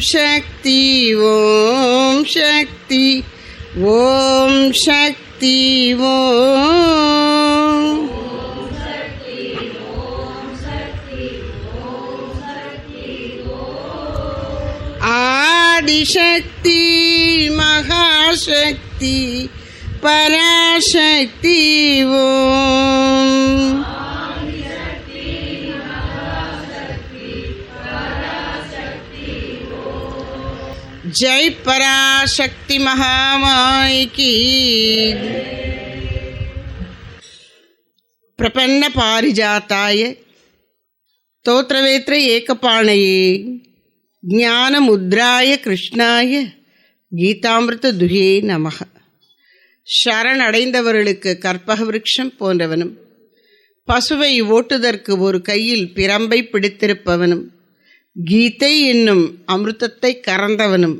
சக்தி ஓம் சக்தி ஓம் சக்தி ஓம் ஆதிசக்தி மகாசக்தி பராசக்தி ஓம் ஜெய் பராசக்தி மகாமாய் கி. பிரபன்ன பாரிஜாத்தாய தோத்ரவேத்ர ஏகபாணயே ஞானமுத்ராய கிருஷ்ணாய கீதாமிருத துஹே நமக. சரணடைந்தவர்களுக்கு கற்பக விருட்சம் போன்றவனும், பசுவை ஓட்டுதற்கு ஒரு கையில் பிரம்பை பிடித்திருப்பவனும், கீதை என்னும் அமிர்தத்தை கறந்தவனும்,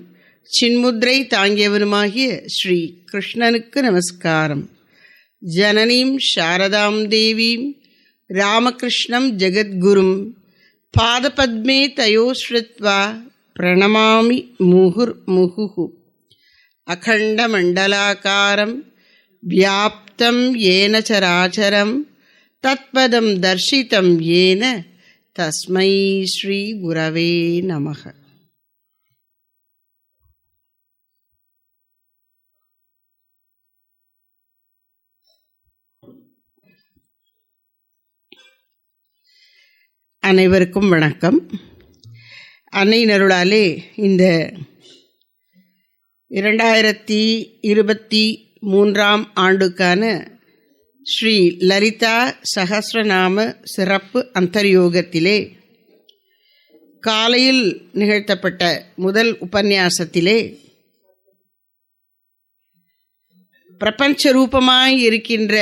சின்முத்ரை தாங்கியவனுமாகிய ஸ்ரீ கிருஷ்ணனுக்கு நமஸ்காரம். ஜனனீம் சாரதாம் தேவீம் ராமகிருஷ்ணம் ஜெகத்குரும் பாதபத்மே தயோஸ்ருத்வா பிரணமாமி முகுர்முகுஹு. அகண்டமண்டலாகாரம் வியாப்தம் ஏன சராச்சரம் தத்பதம் தர்சிதம் ஏன தஸ்மை ஸ்ரீ குரவே நமக. அனைவருக்கும் வணக்கம். அன்னையின் அருளாலே இந்த 2023 ஆண்டுக்கான ஸ்ரீ லலிதா சஹஸ்ரநாம சிறப்பு அந்தர்யோகத்திலே காலையில் நிகழ்த்தப்பட்ட முதல் உபன்யாசத்திலே பிரபஞ்ச ரூபமாய் இருக்கின்ற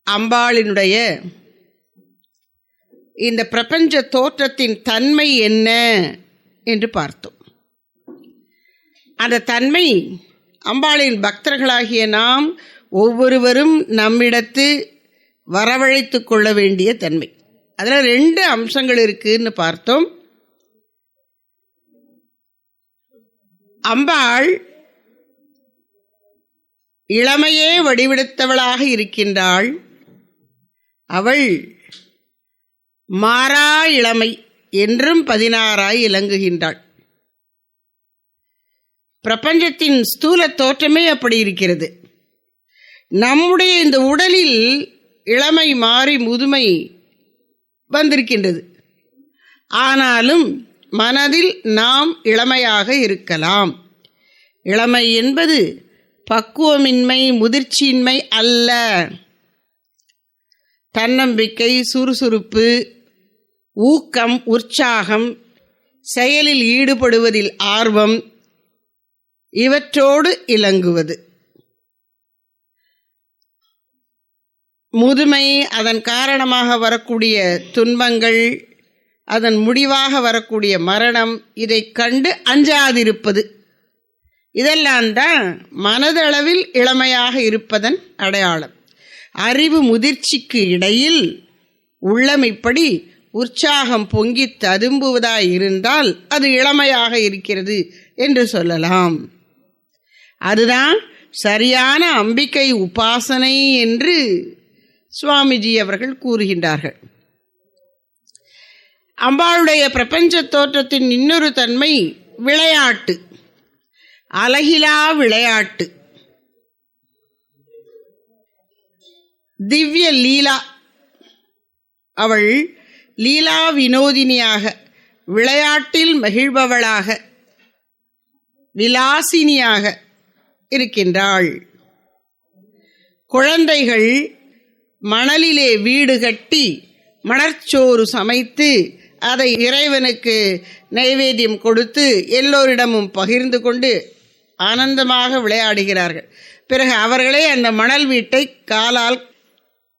அம்பாளினுடைய இந்த பிரபஞ்ச தோற்றத்தின் தன்மை என்ன என்று பார்த்தோம். அந்த தன்மை அம்பாளின் பக்தர்களாகிய நாம் ஒவ்வொருவரும் நம்மிடத்து வரவழைத்து கொள்ள வேண்டிய தன்மை. அதில் 2 அம்சங்கள் இருக்குன்னு பார்த்தோம். அம்பாள் இளமையே வடிவெடுத்தவளாக இருக்கின்றாள். அவள் மாறா இளமை என்றும் 16ஆய் இலங்குகின்றாள். பிரபஞ்சத்தின் ஸ்தூல தோற்றமே அப்படி இருக்கிறது. நம்முடைய இந்த உடலில் இளமை மாறி முதுமை வந்திருக்கின்றது. ஆனாலும் மனதில் நாம் இளமையாக இருக்கலாம். இளமை என்பது பக்குவமின்மை, முதிர்ச்சியின்மை அல்ல. தன்னம்பிக்கை, சுறுசுறுப்பு, ஊக்கம், உற்சாகம், செயலில் ஈடுபடுவதில் ஆர்வம், இவற்றோடு இலங்குவது. முதுமை, அதன் காரணமாக வரக்கூடிய துன்பங்கள், அதன் முடிவாக வரக்கூடிய மரணம், இதை கண்டு அஞ்சாதிருப்பது, இதெல்லாம் தான் மனதளவில் இளமையாக இருப்பதன் அடையாளம். அறிவு முதிர்ச்சிக்கு இடையில் உள்ளம் இப்படி உற்சாகம் பொங்கி ததும்புவதாய் இருந்தால் அது இளமையாக இருக்கிறது என்று சொல்லலாம். அதுதான் சரியான அம்பிகை உபாசனை என்று சுவாமிஜி அவர்கள் கூறுகின்றார்கள். அம்பாளுடைய பிரபஞ்ச தோற்றத்தின் இன்னொரு தன்மை விளையாட்டு, அலகிலா விளையாட்டு, திவ்ய லீலா. அவள் லீலா வினோதினியாக, விளையாட்டில் மகிழ்பவளாக, விலாசினியாக இருக்கின்றாள். குழந்தைகள் மணலிலே வீடு கட்டி மணற்சோறு சமைத்து அதை இறைவனுக்கு நைவேத்தியம் கொடுத்து எல்லோரிடமும் பகிர்ந்து கொண்டு ஆனந்தமாக விளையாடுகிறார்கள். பிறகு அவர்களே அந்த மணல் வீட்டை காலால்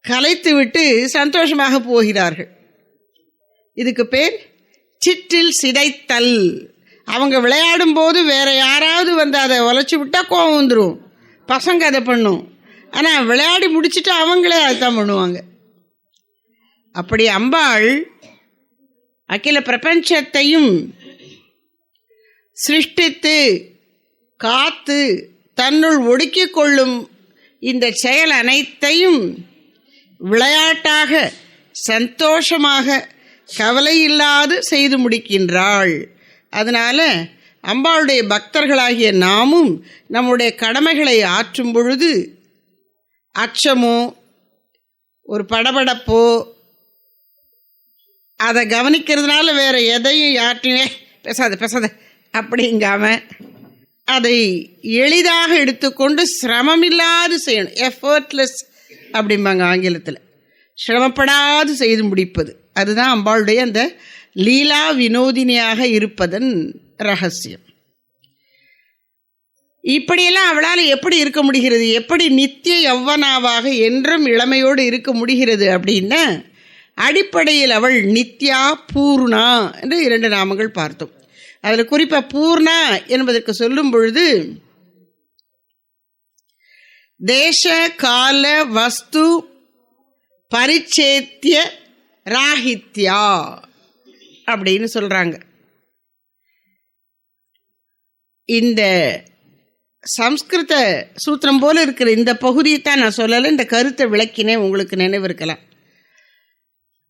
கலைத்துவிட்டு சந்தோஷமாக போகிறார்கள். இதுக்கு பேர் சிற்றில் சிதைத்தல். அவங்க விளையாடும் போது வேற யாராவது வந்து அதை உழைச்சி விட்டால் கோவம் வந்துடும், பசங்க அதை பண்ணும். ஆனால் விளையாடி முடிச்சுட்டு அவங்களே அதைத்தான் பண்ணுவாங்க. அப்படி அம்பாள் அகில பிரபஞ்சத்தையும் சிருஷ்டித்து காத்து தன்னுள் ஒடுக்கிக் கொள்ளும் இந்த செயல் அனைத்தையும் விளையாட்டாக சந்தோஷமாக கவலை இல்லாது செய்து முடிக்கின்றாள். அதனால அம்பாளுடைய பக்தர்களாகிய நாமும் நம்முடைய கடமைகளை ஆற்றும் பொழுது அச்சமோ ஒரு படபடப்போ அதை கவனிக்கிறதுனால வேற எதையும் யார்ட்டையுமே பேசாத அப்படிங்காம அதை எளிதாக எடுத்துக்கொண்டு சிரமமில்லாது செய்யணும். எஃபர்ட்லெஸ் அப்படிம்பாங்க ஆங்கிலத்தில். சிரமப்படாது செய்து முடிப்பது, அதுதான் அம்பாளுடைய அந்த லீலா வினோதினியாக இருப்பதன் ரகசியம். இப்படியெல்லாம் அவளால் எப்படி இருக்க முடிகிறது, எப்படி நித்திய யௌவனாவாக என்றும் இளமையோடு இருக்க முடிகிறது அப்படின்னா, அடிப்படையில் அவள் நித்யா பூர்ணா என்று 2 நாமங்கள் பார்த்தோம். அதில் குறிப்பாக பூர்ணா என்பதற்கு சொல்லும் பொழுது தேச கால வஸ்து பரிச்சேத்திய ராகித்யா அப்படின்னு சொல்கிறாங்க. இந்த சம்ஸ்கிருத சூத்திரம் போல இருக்கிற இந்த பகுதியை தான் நான் சொல்லலை, இந்த கருத்தை விளக்கினேன், உங்களுக்கு நினைவு இருக்கலாம்.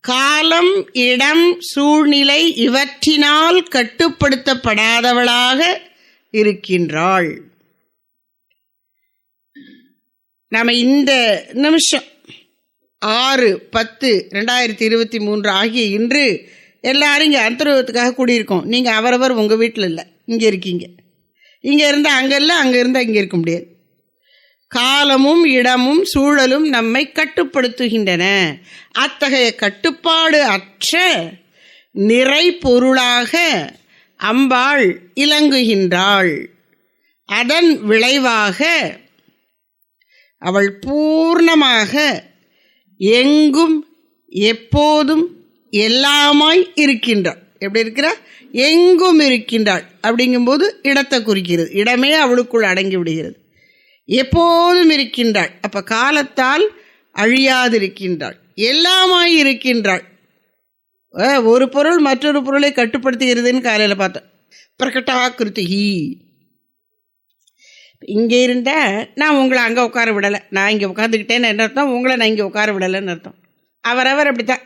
காலம், இடம், சூழ்நிலை இவற்றினால் கட்டுப்படுத்தப்படாதவளாக இருக்கின்றாள். நாம் இந்த நிமிஷம் 6/10/2023 ஆகிய இன்று எல்லாரும் இங்கே அந்தரவத்துக்காக கூடியிருக்கோம். நீங்கள் அவரவர் உங்கள் வீட்டில் இல்லை, இங்கே இருக்கீங்க. இங்கே இருந்தால் அங்கே இல்லை, அங்கே இருந்தால் இங்கே இருக்க முடியாது. காலமும் இடமும் சூழலும் நம்மை கட்டுப்படுத்துகின்றன. அத்தகைய கட்டுப்பாடு அற்ற நிறை பொருளாக அம்பாள் இலங்குகின்றாள். அதன் விளைவாக அவள் பூர்ணமாக எங்கும் எப்போதும் எல்லாமாய் இருக்கின்றாள். எப்படி இருக்கிறாள்? எங்கும் இருக்கின்றாள். அப்படிங்கும்போது இடத்தை குறிக்கிறது. இடமே அவளுக்குள் அடங்கி விடுகிறது. எப்போதும் இருக்கின்றாள். அப்போ காலத்தால் அழியாதிருக்கின்றாள், எல்லாமாய் இருக்கின்றாள். ஒரு பொருள் மற்றொரு பொருளை கட்டுப்படுத்துகிறதுன்னு காலையில் பார்த்தோம். பிரகட்டாகிருதி. இங்கே இருந்தால் நான் உங்களை அங்கே உட்கார விடலை, நான் இங்கே உட்காந்துக்கிட்டேன்னு என்ன அர்த்தம்? உங்களை நான் இங்கே உட்கார விடலைன்னு அர்த்தம். அவரவர் அப்படித்தான்,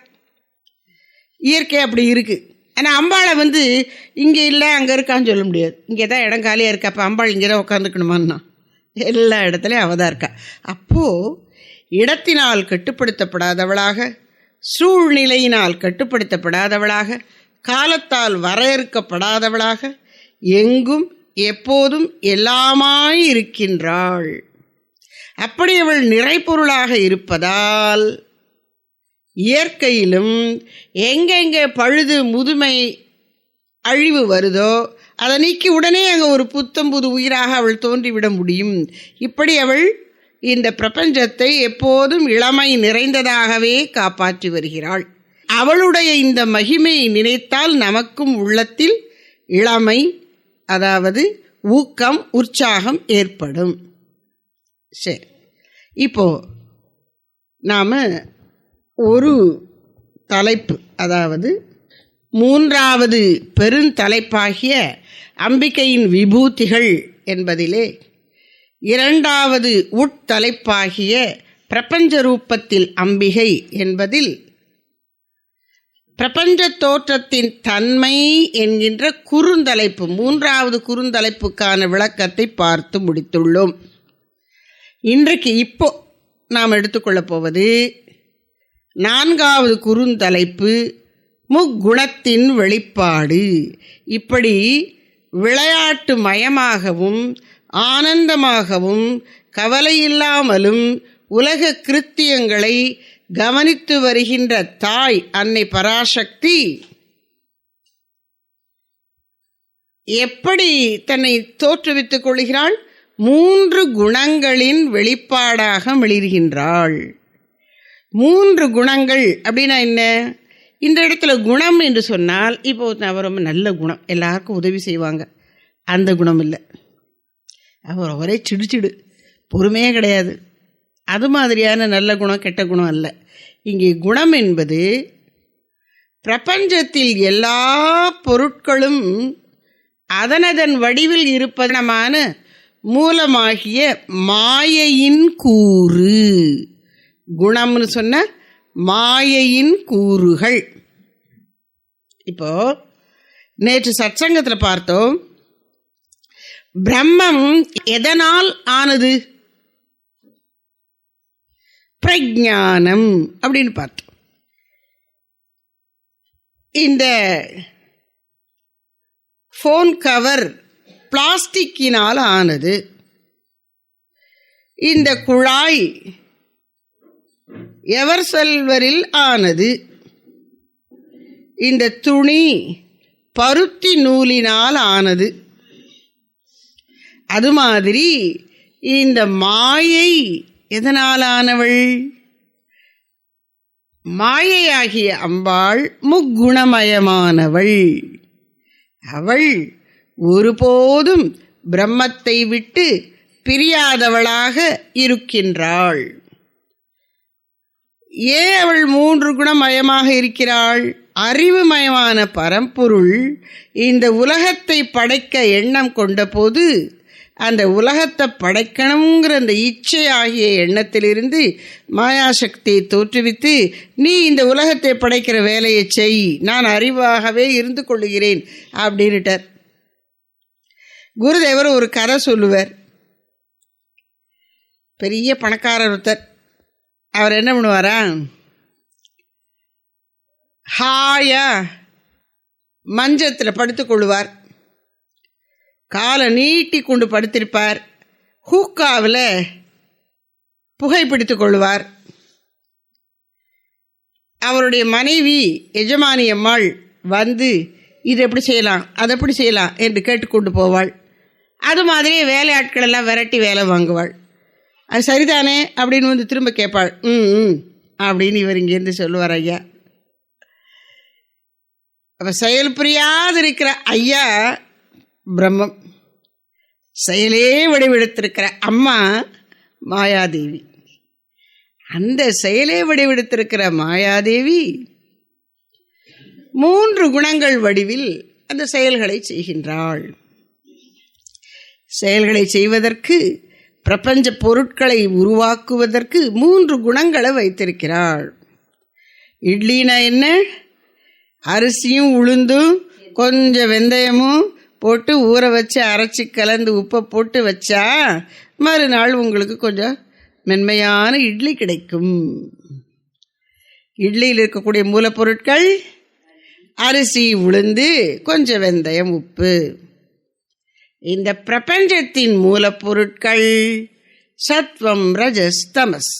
இயற்கை அப்படி இருக்குது. ஆனால் அம்பாளை இங்கே இல்லை அங்கே இருக்கான்னு சொல்ல முடியாது. இங்கே தான் இடம் காலியாக இருக்கா, அப்போ அம்பாள் இங்கே தான் உட்காந்துக்கணுமான்னா எல்லா இடத்துலையும் அவள் தான் இருக்கா. அப்போது இடத்தினால் கட்டுப்படுத்தப்படாதவளாக, சூழ்நிலையினால் கட்டுப்படுத்தப்படாதவளாக, காலத்தால் வரையறுக்கப்படாதவளாக, எங்கும் எப்போதும் எல்லாமாய் இருக்கின்றாள். அப்படி அவள் நிறைபொருளாக இருப்பதால் இயற்கையிலும் எங்கெங்கே பழுது, முதுமை, அழிவு வருதோ அதை நீக்கி உடனே அங்கே ஒரு புத்தம் புது உயிராக அவள் தோன்றிவிட முடியும். இப்படி அவள் இந்த பிரபஞ்சத்தை எப்போதும் இளமை நிறைந்ததாகவே காப்பாற்றி வருகிறாள். அவளுடைய இந்த மகிமையை நினைத்தால் நமக்கும் உள்ளத்தில் இளமை, அதாவது ஊக்கம், உற்சாகம் ஏற்படும். சரி, இப்போ நாம் ஒரு தலைப்பு, அதாவது 3வது பெருந்தலைப்பாகிய அம்பிகையின் விபூதிகள் என்பதிலே 2வது உட்தலைப்பாகிய பிரபஞ்ச ரூபத்தில் அம்பிகை என்பதில் பிரபஞ்ச தோற்றத்தின் தன்மை என்கின்ற குறுந்தலைப்பு, 3வது குறுந்தலைப்புக்கான விளக்கத்தை பார்த்து முடித்துள்ளோம். இன்றைக்கு இப்போ நாம் எடுத்துக்கொள்ளப் போவது 4வது குறுந்தலைப்பு, முக்குணத்தின் வெளிப்பாடு. இப்படி விளையாட்டு மயமாகவும் ஆனந்தமாகவும் கவலையில்லாமலும் உலக கிருத்தியங்களை கவனித்து வருகின்ற தாய் அன்னை பராசக்தி எப்படி தன்னை தோற்றுவித்துக் கொள்கிறாள்? 3 குணங்களின் வெளிப்பாடாக மிளிர்கின்றாள். 3 குணங்கள் அப்படின்னா என்ன? இந்த இடத்துல குணம் என்று சொன்னால், இப்போ அவர் ரொம்ப நல்ல குணம், எல்லாருக்கும் உதவி செய்வாங்க, அந்த குணம் இல்லை. அவர் ஒரே சிடுச்சிடு, பொறுமையே கிடையாது, அது மாதிரியான நல்ல குணம், கெட்ட குணம் அல்ல. இங்கே குணம் என்பது பிரபஞ்சத்தில் எல்லா பொருட்களும் அதனதன் வடிவில் இருப்பதனமான மூலமாகிய மாயையின் கூறு. குணம்னு சொன்ன மாயையின் கூறுகள். இப்போ நேற்று சத்சங்கத்தில் பார்த்தோம், பிரம்மம் எதனால் ஆனது? பிரஞானம் அப்படின்னு பார்த்தோம். இந்த ஃபோன் கவர் பிளாஸ்டிக்கினால் ஆனது. இந்த குழாய் எவர்சில்வரில் ஆனது. இந்த துணி பருத்தி நூலினால் ஆனது. அது மாதிரி இந்த மாயை எதனால் ஆனவள்? மாயையாகிய அம்பாள் முக்குணமயமானவள். அவள் ஒருபோதும் பிரம்மத்தை விட்டு பிரியாதவளாக இருக்கின்றாள். ஏன் அவள் 3 குணமயமாக இருக்கிறாள்? அறிவுமயமான பரம்பொருள் இந்த உலகத்தை படைக்க எண்ணம் கொண்ட போது அந்த உலகத்தை படைக்கணுங்கிற அந்த இச்சை ஆகிய எண்ணத்திலிருந்து மாயாசக்தியை தோற்றுவித்து, நீ இந்த உலகத்தை படைக்கிற வேலையை செய், நான் அறிவாகவே இருந்து கொள்ளுகிறேன் அப்படின்னுட்டார். குருதேவர் ஒரு கதை சொல்லுவார். பெரிய பணக்காரர் ஒருத்தர். அவர் என்ன பண்ணுவாரா, ஹாயா மஞ்சத்தில் படுத்துக்கொள்ளுவார். காலை நீட்டி கொண்டு படுத்திருப்பார். ஹூக்காவில் புகைப்பிடித்து கொள்வார். அவருடைய மனைவி எஜமானி அம்மாள் வந்து இது எப்படி செய்யலாம், அதை எப்படி செய்யலாம் என்று கேட்டுக்கொண்டு போவாள். அது மாதிரியே வேலையாட்கள் எல்லாம் விரட்டி வேலை வாங்குவாள். அது சரிதானே அப்படின்னு வந்து திரும்ப கேட்பாள். அப்படின்னு இவர் இங்கேருந்து சொல்லுவார். ஐயா அப்போ செயல் புரியாது இருக்கிற ஐயா பிரம்மம், செயலே வடிவெடுத்திருக்கிற அம்மா மாயாதேவி. அந்த செயலே வடிவெடுத்திருக்கிற மாயாதேவி 3 குணங்கள் வடிவில் அந்த செயல்களை செய்கின்றாள். செயல்களை செய்வதற்கு, பிரபஞ்ச பொருட்களை உருவாக்குவதற்கு 3 குணங்களை வைத்திருக்கிறாள். இட்லினா என்ன? அரிசியும் உளுந்தும் கொஞ்சம் வெந்தயமும் போட்டு ஊற வச்சு அரைச்சி கலந்து உப்பை போட்டு வச்சா மறுநாள் உங்களுக்கு கொஞ்சம் மென்மையான இட்லி கிடைக்கும். இட்லியில் இருக்கக்கூடிய மூலப்பொருட்கள் அரிசி, உளுந்து, கொஞ்சம் வெந்தயம், உப்பு. இந்த பிரபஞ்சத்தின் மூலப்பொருட்கள் சத்வம், ரஜஸ், தமஸ்.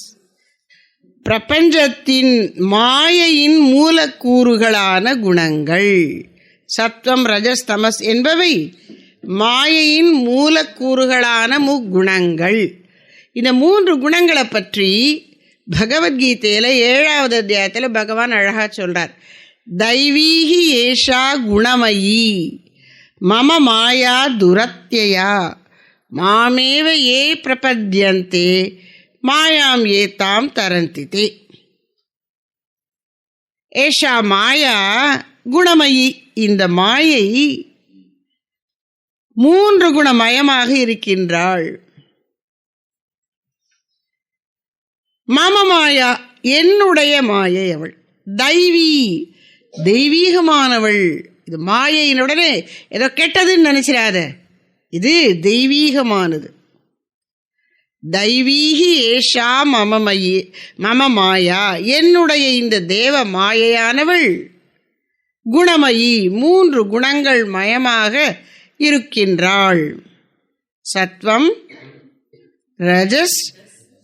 பிரபஞ்சத்தின் மாயையின் மூலக்கூறுகளான குணங்கள் சத்வம், ரஜஸ், தமஸ் என்பவை மாயையின் மூலக்கூறுகளான முக்குணங்கள். இந்த 3 குணங்களை பற்றி பகவத்கீதையில் 7வது அத்தியாயத்தில் பகவான் அழகா சொல்றார். தைவீகி ஏஷா குணமயி மம மாயா துரத்யயா மாமேவ ஏ பிரபத்யந்தே மாயாம் ஏதாம் தரந்திதே. ஏஷா மாயா குணமயி. இந்த மாயை 3 குணமயமாக இருக்கின்றாள். மம மாயா, என்னுடைய மாயை அவள். தைவி, தெய்வீகமானவள். இது மாயையினுடனே ஏதோ கெட்டதுன்னு நினைச்சிடாத, இது தெய்வீகமானது. தைவீகி ஏஷா மமமயி மம மாயா, என்னுடைய இந்த தேவ மாயையானவள் குணமயி, 3 குணங்கள் மயமாக இருக்கின்றாள். சத்வம், ரஜஸ்,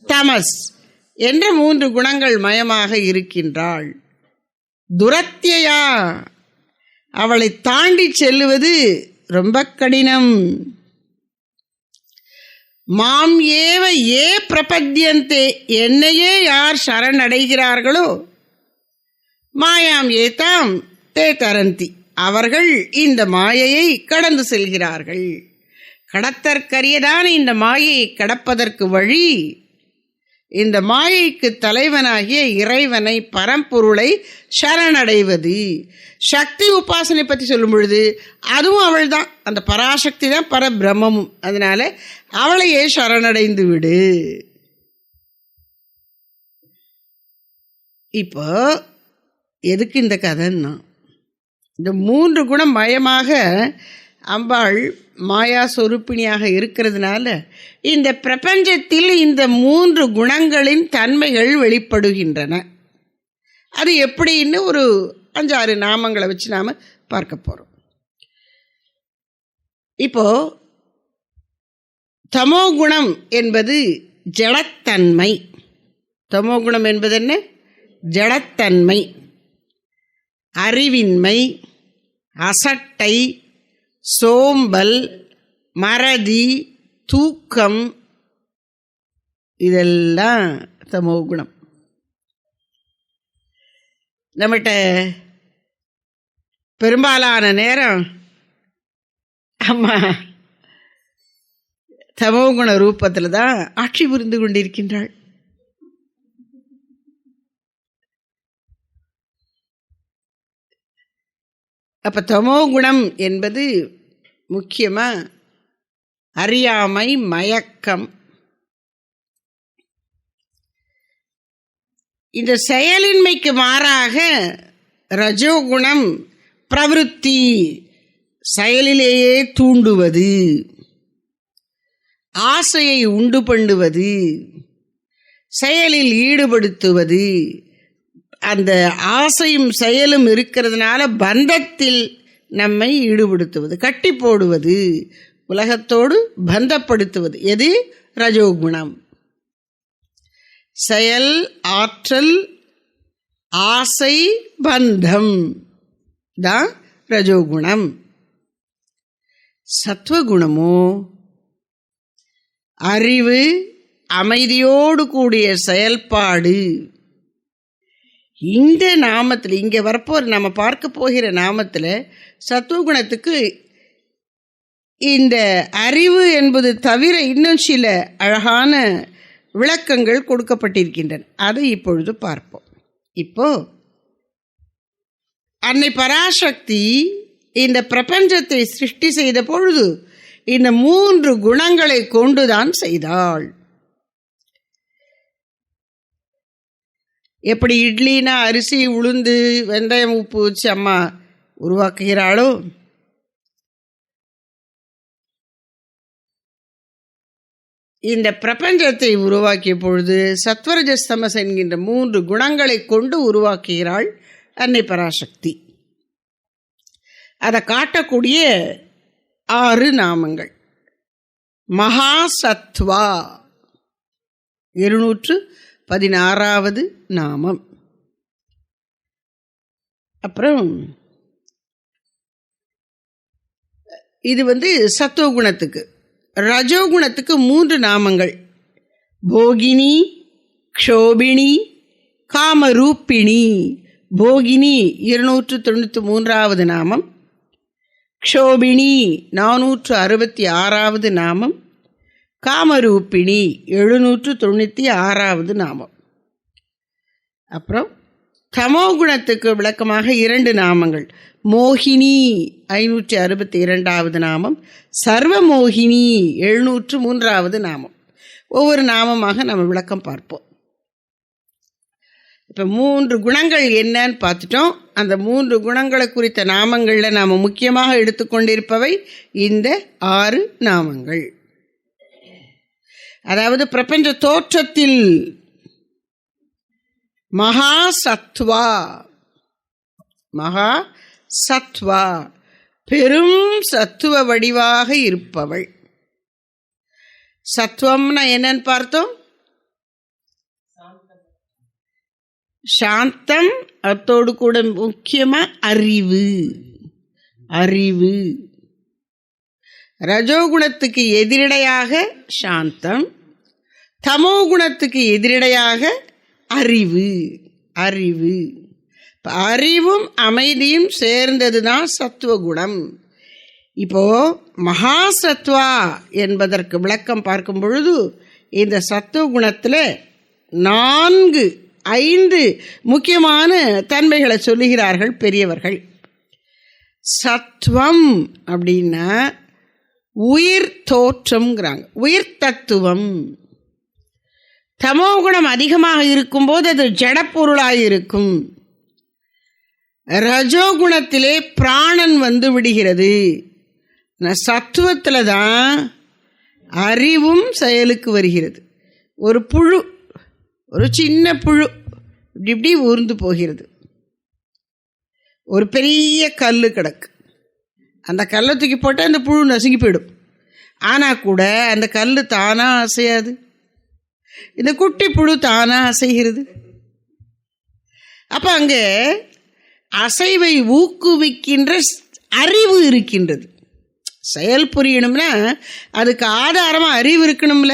தமஸ் என்ற 3 குணங்கள் மயமாக இருக்கின்றாள். துரத்யயா, அவளை தாண்டி செல்லுவது ரொம்ப கடினம். மாம் ஏவ ஏ பிரபத்யந்தே, என்னையே யார் சரணடைகிறார்களோ மாயாம் ஏதாம் தே தரந்தி, அவர்கள் இந்த மாயையை கடந்து செல்கிறார்கள். கடத்தற்கரியதான இந்த மாயையை கடப்பதற்கு வழி இந்த மாயைக்கு தலைவனாகிய இறைவனை, பரம்பொருளை சரணடைவது. சக்தி உபாசனை பற்றி சொல்லும் பொழுது அதுவும் அவள் தான், அந்த பராசக்தி தான் பரபிரம்மமும். அதனால அவளையே சரணடைந்து விடு. இப்போ எதுக்கு இந்த கதைன்னா, இந்த 3 குணம் மயமாக அம்பாள் மாயா சொரூபிணியாக இருக்கிறதுனால இந்த பிரபஞ்சத்தில் இந்த 3 குணங்களின் தன்மைகள் வெளிப்படுகின்றன. அது எப்படின்னு ஒரு 5-6 நாமங்களை வச்சு நாம் பார்க்க போகிறோம். இப்போ தமோகுணம் என்பது ஜடத்தன்மை. தமோகுணம் என்பது என்ன? ஜடத்தன்மை, அறிவின்மை, அசட்டை, சோம்பல், மறதி, தூக்கம், இதெல்லாம் தமோகுணம். நம்மகிட்ட பெரும்பாலான நேரம் அம்மா தமோகுண ரூபத்தில் தான் ஆட்சி புரிந்து கொண்டிருக்கின்றாள். அப்போ தமோகுணம் என்பது முக்கியமாக அறியாமை, மயக்கம். இந்த செயலின்மைக்கு மாறாக ரஜோகுணம் பிரவிருத்தி, செயலிலேயே தூண்டுவது, ஆசையை உண்டு பண்ணுவது, செயலில் ஈடுபடுத்துவது. அந்த ஆசையும் செயலும் இருக்கிறதுனால பந்தத்தில் நம்மை ஈடுபடுத்துவது, கட்டி போடுவது, உலகத்தோடு பந்தப்படுத்துவது. எது? ரஜோகுணம். செயல், ஆற்றல், ஆசை, பந்தம் தான் ரஜோகுணம். சத்வகுணமோ அறிவு, அமைதியோடு கூடிய செயல்பாடு. இந்த நாமத்தில், இங்கே வரப்போகிற நம்ம பார்க்க போகிற நாமத்தில் சத்துவகுணத்துக்கு இந்த அறிவு என்பது தவிர இன்னும் சில அழகான விளக்கங்கள் கொடுக்கப்பட்டிருக்கின்றன. அதை இப்பொழுது பார்ப்போம். இப்போ அன்னை பராசக்தி இந்த பிரபஞ்சத்தை சிருஷ்டி செய்த பொழுது இந்த 3 குணங்களை கொண்டுதான் செய்தாள். எப்படி இட்லினா அரிசி, உளுந்து, வெந்தயம், உப்பு வச்சு அம்மா உருவாக்குகிறாளோ, இந்த பிரபஞ்சத்தை உருவாக்கிய பொழுது சத்வரஜஸ்தமஸ் என்கின்ற 3 குணங்களை கொண்டு உருவாக்குகிறாள் அன்னை பராசக்தி. அதை காட்டக்கூடிய 6 நாமங்கள். மகாசத்வா 216வது நாமம். அப்புறம் இது சத்துவகுணத்துக்கு. ரஜோகுணத்துக்கு 3 நாமங்கள். போகினி, க்ஷோபிணி, காமரூபிணி. போகினி 293வது நாமம், க்ஷோபிணி 466வது நாமம், காமரூபிணி 796வது நாமம். அப்புறம் தமோகுணத்துக்கு விளக்கமாக 2 நாமங்கள். மோகினி 562வது நாமம், சர்வமோகினி 703வது நாமம். ஒவ்வொரு நாமமாக நம்ம விளக்கம் பார்ப்போம். இப்போ 3 குணங்கள் என்னன்னு பார்த்துட்டோம். அந்த 3 குணங்களை குறித்த நாமங்களில் நாம் முக்கியமாக எடுத்துக்கொண்டிருப்பவை இந்த 6 நாமங்கள். அதாவது பிரபஞ்ச தோற்றத்தில் மகாசத்வா, மகாசத்வா பெரும் சத்துவ வடிவாக இருப்பவள். சத்துவம்னா என்னன்னு பார்த்தோம். சாந்தம், அத்தோடு கூட முக்கியமாக அறிவு. அறிவு ரஜோகுணத்துக்கு எதிரடையாக சாந்தம், தமோகுணத்துக்கு எதிரடையாக அறிவு. அறிவு அறிவும் அமைதியும் சேர்ந்தது தான் சத்துவகுணம். இப்போ மகாசத்வா என்பதற்கு விளக்கம் பார்க்கும் பொழுது இந்த சத்துவகுணத்தில் 5 முக்கியமான தன்மைகளை சொல்லுகிறார்கள் பெரியவர்கள். சத்வம் அப்படின்னா உயிர் தோற்றம்ங்கிறாங்க, உயிர் தத்துவம். தமோகுணம் அதிகமாக இருக்கும்போது அது ஜடப்பொருளாக இருக்கும். ரஜோகுணத்திலே பிராணன் வந்து விடுகிறது. சத்துவத்தில் தான் அறிவும் செயலுக்கு வருகிறது. ஒரு புழு, ஒரு சின்ன புழு இப்படி இப்படி ஊர்ந்து போகிறது. ஒரு பெரிய கல் கிடக்கு, அந்த கல்லை தூக்கி போட்டால் அந்த புழு நசுங்கி போயிடும். ஆனால் கூட அந்த கல் தானாக அசையாது, இந்த குட்டி புழு தானாக அசைகிறது. அப்போ அங்கே அசைவை ஊக்குவிக்கின்ற அறிவு இருக்கின்றது. செயல் புரியணும்னா அதுக்கு ஆதாரமாக அறிவு இருக்கணும்ல.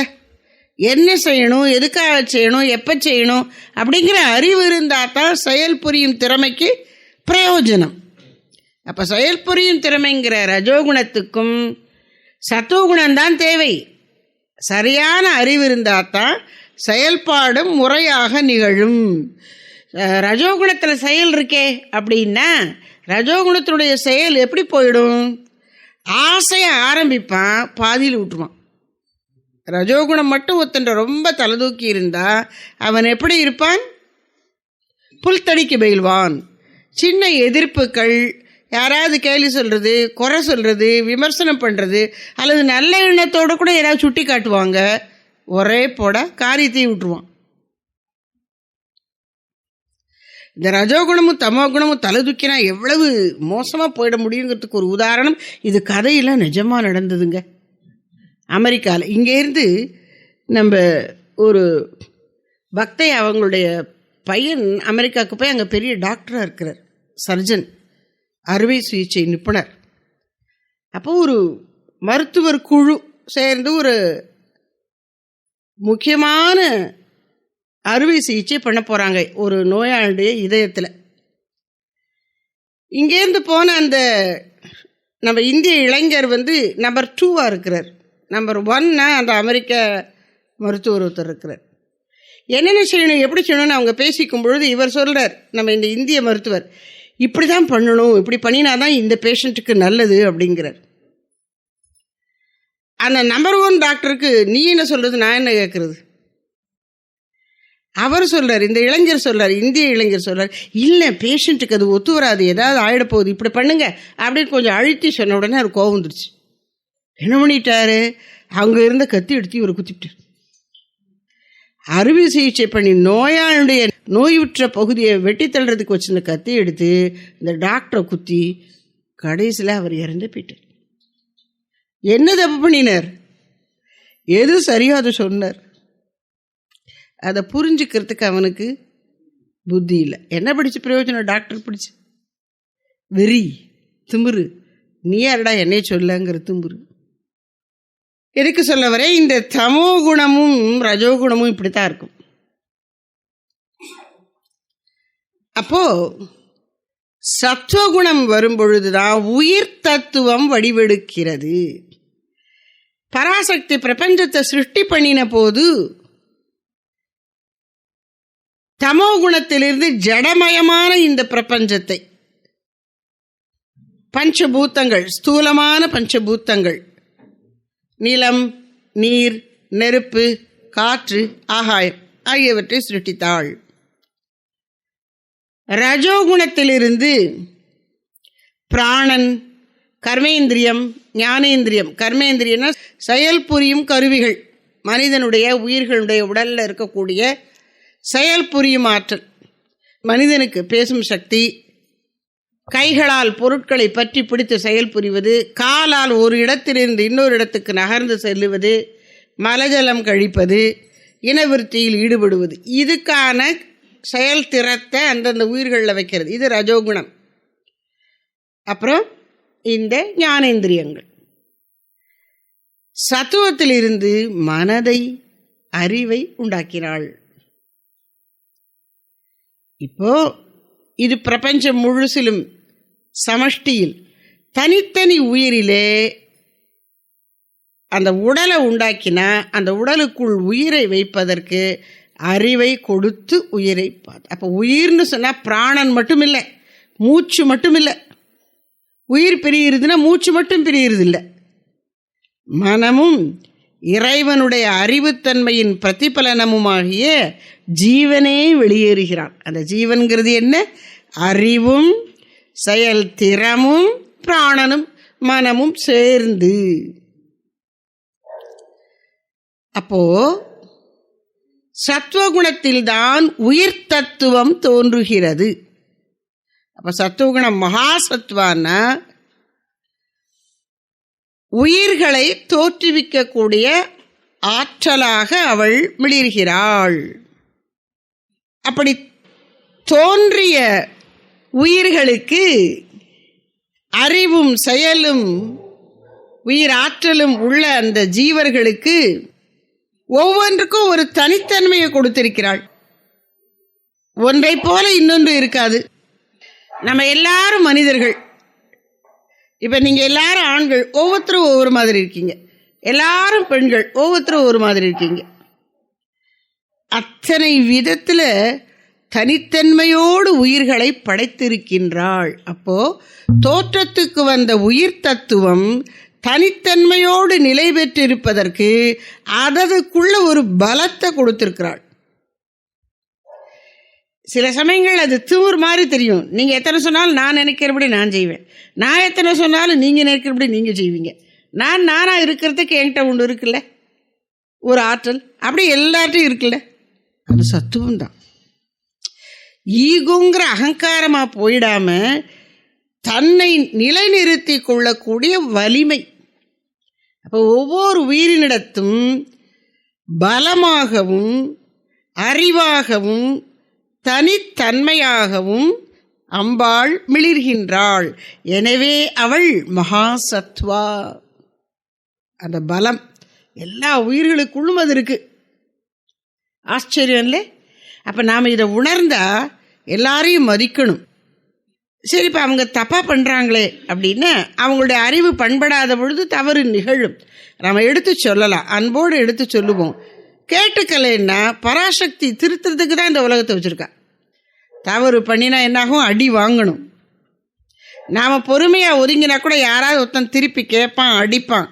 என்ன செய்யணும், எதுக்காக செய்யணும், எப்போ செய்யணும் அப்படிங்கிற அறிவு இருந்தால் தான் செயல் புரியும் திறமைக்கு பிரயோஜனம். அப்போ செயல் புரியும் திறமைங்கிற ரஜோகுணத்துக்கும் சத்துவகுணம்தான் தேவை. சரியான அறிவு இருந்தால் தான் செயல்பாடும் முறையாக நிகழும். ரஜோகுணத்தில் செயல் இருக்கே அப்படின்னா ரஜோகுணத்தினுடைய செயல் எப்படி போயிடும்? ஆசையை ஆரம்பிப்பான், பாதியில் விட்டுருவான். ரஜோகுணம் மட்டும் ஒருத்தன் ரொம்ப தலைதூக்கி இருந்தால் அவன் எப்படி இருப்பான்? புல்தடிக்கு பயில்வான். சின்ன எதிர்ப்புகள், யாராவது கேள்வி சொல்கிறது, குறை சொல்கிறது, விமர்சனம் பண்ணுறது, அல்லது நல்ல எண்ணத்தோடு கூட யாராவது சுட்டி காட்டுவாங்க, ஒரே போட காரியத்தை விட்டுருவான். இந்த ரஜோகுணமும் தமோகுணமும் தலை தூக்கினா எவ்வளவு மோசமாக போயிட முடியுங்கிறதுக்கு ஒரு உதாரணம் இது கதையில் நிஜமாக நடந்ததுங்க. அமெரிக்காவில் இங்கேருந்து நம்ம ஒரு பக்தை, அவங்களுடைய பையன் அமெரிக்காவுக்கு போய் அங்கே பெரிய டாக்டராக இருக்கிறார், சர்ஜன், அறுவை சிகிச்சை நிபுணர். அப்போ ஒரு மருத்துவர் குழு சேர்ந்து ஒரு முக்கியமான அறுவை சிகிச்சை பண்ண போகிறாங்க ஒரு நோயாளியுடைய இதயத்தில். இங்கேருந்து போன அந்த நம்ம இந்திய இளைஞர் வந்து நம்பர் 2 இருக்கிறார். நம்பர் 1 அந்த அமெரிக்க மருத்துவர் ஒருத்தர் இருக்கிறார். என்னென்ன செய்யணும், எப்படி செய்யணும்னு அவங்க பேசிக்கும் பொழுது இவர் சொல்கிறார், நம்ம இந்த இந்திய மருத்துவர், இப்படி தான் பண்ணணும், இப்படி பண்ணினாதான் இந்த பேஷண்ட்டுக்கு நல்லது அப்படிங்கிறார். அந்த நம்பர் 1 டாக்டருக்கு நீ என்ன சொல்கிறது, நான் என்ன கேட்குறது? அவர் சொல்கிறார், இந்த இளைஞர் சொல்கிறார், இந்திய இளைஞர் சொல்கிறார், இல்லை பேஷண்ட்டுக்கு அது ஒத்து வராது, ஏதாவது ஆகிடப்போகுது, இப்படி பண்ணுங்க அப்படின்னு கொஞ்சம் அழுத்தி சொன்ன உடனே அவர் கோவம் வந்துடுச்சு. என்ன பண்ணிட்டாரு, அவங்க இருந்த கத்தி எடுத்து இவர் குத்திவிட்டார். அறுவை சிகிச்சை பண்ணி நோயாளுடைய நோயுற்ற பகுதியை வெட்டி தள்ளுறதுக்கு வச்சிருந்த கத்தி எடுத்து இந்த டாக்டரை குத்தி கடைசியில் அவர் இறந்து போயிட்டார். என்ன தப்பு பண்ணினார்? எது சரியோ அதை சொன்னார். அதை புரிஞ்சுக்கிறதுக்கு அவனுக்கு புத்தி இல்லை. என்ன படிச்சு பிரயோஜனம்? டாக்டர் படிச்சு வெறி, திமிரு, நீ யாரடா என்னை சொல்லங்கிற திமிரு. எதுக்கு சொல்ல வர, இந்த தமோ குணமும் ரஜோகுணமும் இப்படித்தான் இருக்கும். அப்போ சத்துவகுணம் வரும்பொழுதுதான் உயிர் தத்துவம் வடிவெடுக்கிறது. பராசக்தி பிரபஞ்சத்தை சிருஷ்டி பண்ணின போது தமோ குணத்திலிருந்து ஜடமயமான இந்த பிரபஞ்சத்தை, பஞ்சபூத்தங்கள், ஸ்தூலமான பஞ்சபூத்தங்கள், நிலம், நீர், நெருப்பு, காற்று, ஆகாயம் ஆகியவற்றை சிருஷ்டித்தாள். ரஜோகுணத்திலிருந்து பிராணன், கர்மேந்திரியம், ஞானேந்திரியம். கர்மேந்திரியம்னா செயல் புரியும் கருவிகள், மனிதனுடைய உயிர்களுடைய உடலில் இருக்கக்கூடிய செயல் புரியும் ஆற்றல். மனிதனுக்கு பேசும் சக்தி, கைகளால் பொருட்களை பற்றி பிடித்து செயல் புரிவது, காலால் ஒரு இடத்திலிருந்து இன்னொரு இடத்துக்கு நகர்ந்து செல்லுவது, மலஜலம் கழிப்பது, இனவிருத்தியில் ஈடுபடுவது, இதுக்கான செயல் திறத்தை அந்தந்த உயிர்களில் வைக்கிறது. இது ரஜோகுணம். அப்புறம் இந்த ஞானேந்திரியங்கள். சத்துவத்திலிருந்து மனதை, அறிவை உண்டாக்கினாள். இப்போ இது பிரபஞ்சம் முழுசிலும் சமஷ்டியில் தனித்தனி உயிரிலே அந்த உடலை உண்டாக்கினா அந்த உடலுக்குள் உயிரை வைப்பதற்கு அறிவை கொடுத்து உயிரை பார்த்து. அப்போ உயிர்னு சொன்னால் பிராணன் மட்டும் இல்லை, மூச்சு மட்டும் இல்லை. உயிர் பிரியுறதுன்னா மூச்சு மட்டும் பிரியுறது இல்லை, மனமும் இறைவனுடைய அறிவுத்தன்மையின் பிரதிபலனமுமாகிய ஜீவனே வெளியேறுகிறான். அந்த ஜீவன்கிறது என்ன? அறிவும் செயல் திறமும் பிராணனும் மனமும் சேர்ந்து. அப்போ சத்துவகுணத்தில்தான் உயிர் தத்துவம் தோன்றுகிறது. அப்ப சத்துவகுணம் மகா சத்துவான்னா உயிர்களை தோற்றுவிக்கக்கூடிய ஆற்றலாக அவள் மிளிர்கிறாள். அப்படி தோன்றிய உயிர்களுக்கு அறிவும் செயலும் உயிர் ஆற்றலும் உள்ள அந்த ஜீவர்களுக்கு ஒவ்வொன்றுக்கும் ஒரு தனித்தன்மையை கொடுத்திருக்கிறாள். ஒன்றை போல இன்னொன்று இருக்காது. நம்ம எல்லாரும் மனிதர்கள். இப்போ நீங்கள் எல்லாரும் ஆண்கள், ஒவ்வொருத்தரும் ஒவ்வொரு மாதிரி இருக்கீங்க. எல்லாரும் பெண்கள், ஒவ்வொருத்தரும் ஒவ்வொரு மாதிரி இருக்கீங்க. அத்தனை விதத்தில் தனித்தன்மையோடு உயிர்களை படைத்திருக்கின்றாள். அப்போ தோற்றத்துக்கு வந்த உயிர் தத்துவம் தனித்தன்மையோடு நிலை பெற்றிருப்பதற்கு அதற்குள்ள ஒரு பலத்தை கொடுத்திருக்கிறாள். சில சமயங்கள் அது திமிர் மாதிரி தெரியும். நீங்கள் எத்தனை சொன்னாலும் நான் நினைக்கிறபடி நான் செய்வேன், நான் எத்தனை சொன்னாலும் நீங்கள் நினைக்கிறபடி நீங்கள் செய்வீங்க. நானாக இருக்கிறதுக்கு என்கிட்ட ஒன்று இருக்குல்ல, ஒரு ஆற்றல், அப்படி எல்லார்ட்டையும் இருக்குல்ல. அது சத்துவம் தான். ஈகோங்கிற அகங்காரமாக போயிடாம தன்னை நிலைநிறுத்தி கொள்ளக்கூடிய வலிமை. அப்போ ஒவ்வொரு உயிரினிடத்தும் பலமாகவும் அறிவாகவும் தனித்தன்மையாகவும் அம்பாள் மிளிர்கின்றாள். எனவே அவள் மகாசத்வா. அந்த பலம் எல்லா உயிர்களுக்குள்ளும் அது இருக்கு. ஆச்சரியம் இல்லை? அப்போ நாம் இதை உணர்ந்தா எல்லாரையும் மதிக்கணும். சரி, இப்போ அவங்க தப்பாக பண்ணுறாங்களே அப்படின்னா அவங்களுடைய அறிவு பண்படாத பொழுது தவறு நிகழும். நம்ம எடுத்து சொல்லலாம், அன்போடு எடுத்து சொல்லுவோம். கேட்டுக்கலைன்னா பராசக்தி திருத்துறதுக்கு தான் இந்த உலகத்தை வச்சுருக்கா. தவறு பண்ணினா என்னாகும்? அடி வாங்கணும். நாம் பொறுமையாக ஒதுங்கினா கூட யாராவது ஒருத்தன் திருப்பி கேட்பான், அடிப்பான்,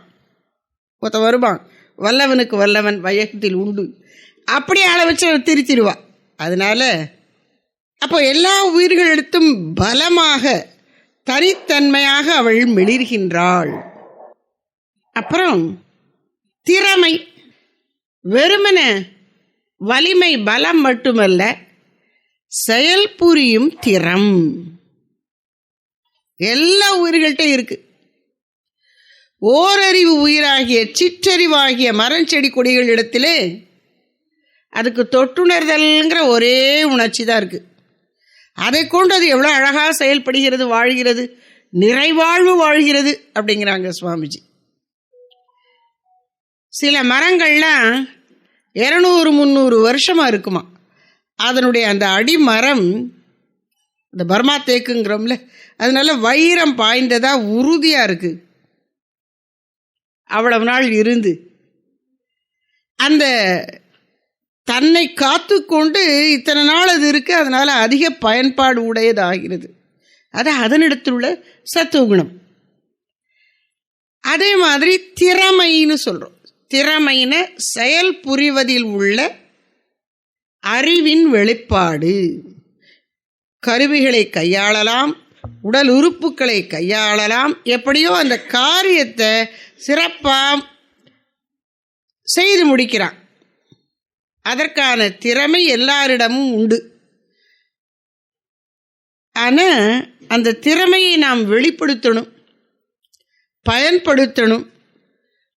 ஒருத்தன் வருவான். வல்லவனுக்கு வல்லவன் வையகத்தில் உண்டு, அப்படி ஆளை வச்சு அவன் திருத்திடுவா. அதனால அப்போ எல்லா உயிர்களிடத்தும் பலமாக தனித்தன்மையாக அவள் மிளிர்கின்றாள். அப்புறம் திறமை, வெறுமன வலிமை பலம் மட்டுமல்ல, செயல் புரியும் திறம் எல்லா உயிர்கள்ட்ட இருக்கு. ஓரறிவு உயிராகிய சிற்றறிவாகிய மரம் செடி கொடிகளிடத்திலே அதுக்கு தொட்டுணர்தல்ங்கிற ஒரே உணர்ச்சி தான் இருக்கு. அதை கொண்டு அது எவ்வளோ அழகாக செயல்படுகிறது, வாழ்கிறது, நிறைவாழ்வு வாழ்கிறது அப்படிங்கிறாங்க சுவாமிஜி. சில மரங்கள்லாம் 200-300 வருஷமாக இருக்குமா. அதனுடைய அந்த அடிமரம், இந்த பர்மா தேக்குங்கிறோம்ல, அதனால வைரம் பாய்ந்ததாக உறுதியாக இருக்குது. அவ்வளவு நாள் இருந்து அந்த தன்னை காத்து கொண்டு இத்தனை நாள் அது இருக்குது. அதனால் அதிக பயன்பாடு உடையதாகிறது. அது அதனிடத்தில் உள்ள சத்துவகுணம். அதே மாதிரி திறமைன்னு சொல்கிறோம். திறமைன செயல் புரிவதில் உள்ள அறிவின் வெளிப்பாடு. கருவிகளை கையாளலாம், உடல் உறுப்புகளை கையாளலாம், எப்படியோ அந்த காரியத்தை சிறப்பாக செய்து முடிக்கிறான். அதற்கான திறமை எல்லாரிடமும் உண்டு. ஆனால் அந்த திறமையை நாம் வெளிப்படுத்தணும், பயன்படுத்தணும்,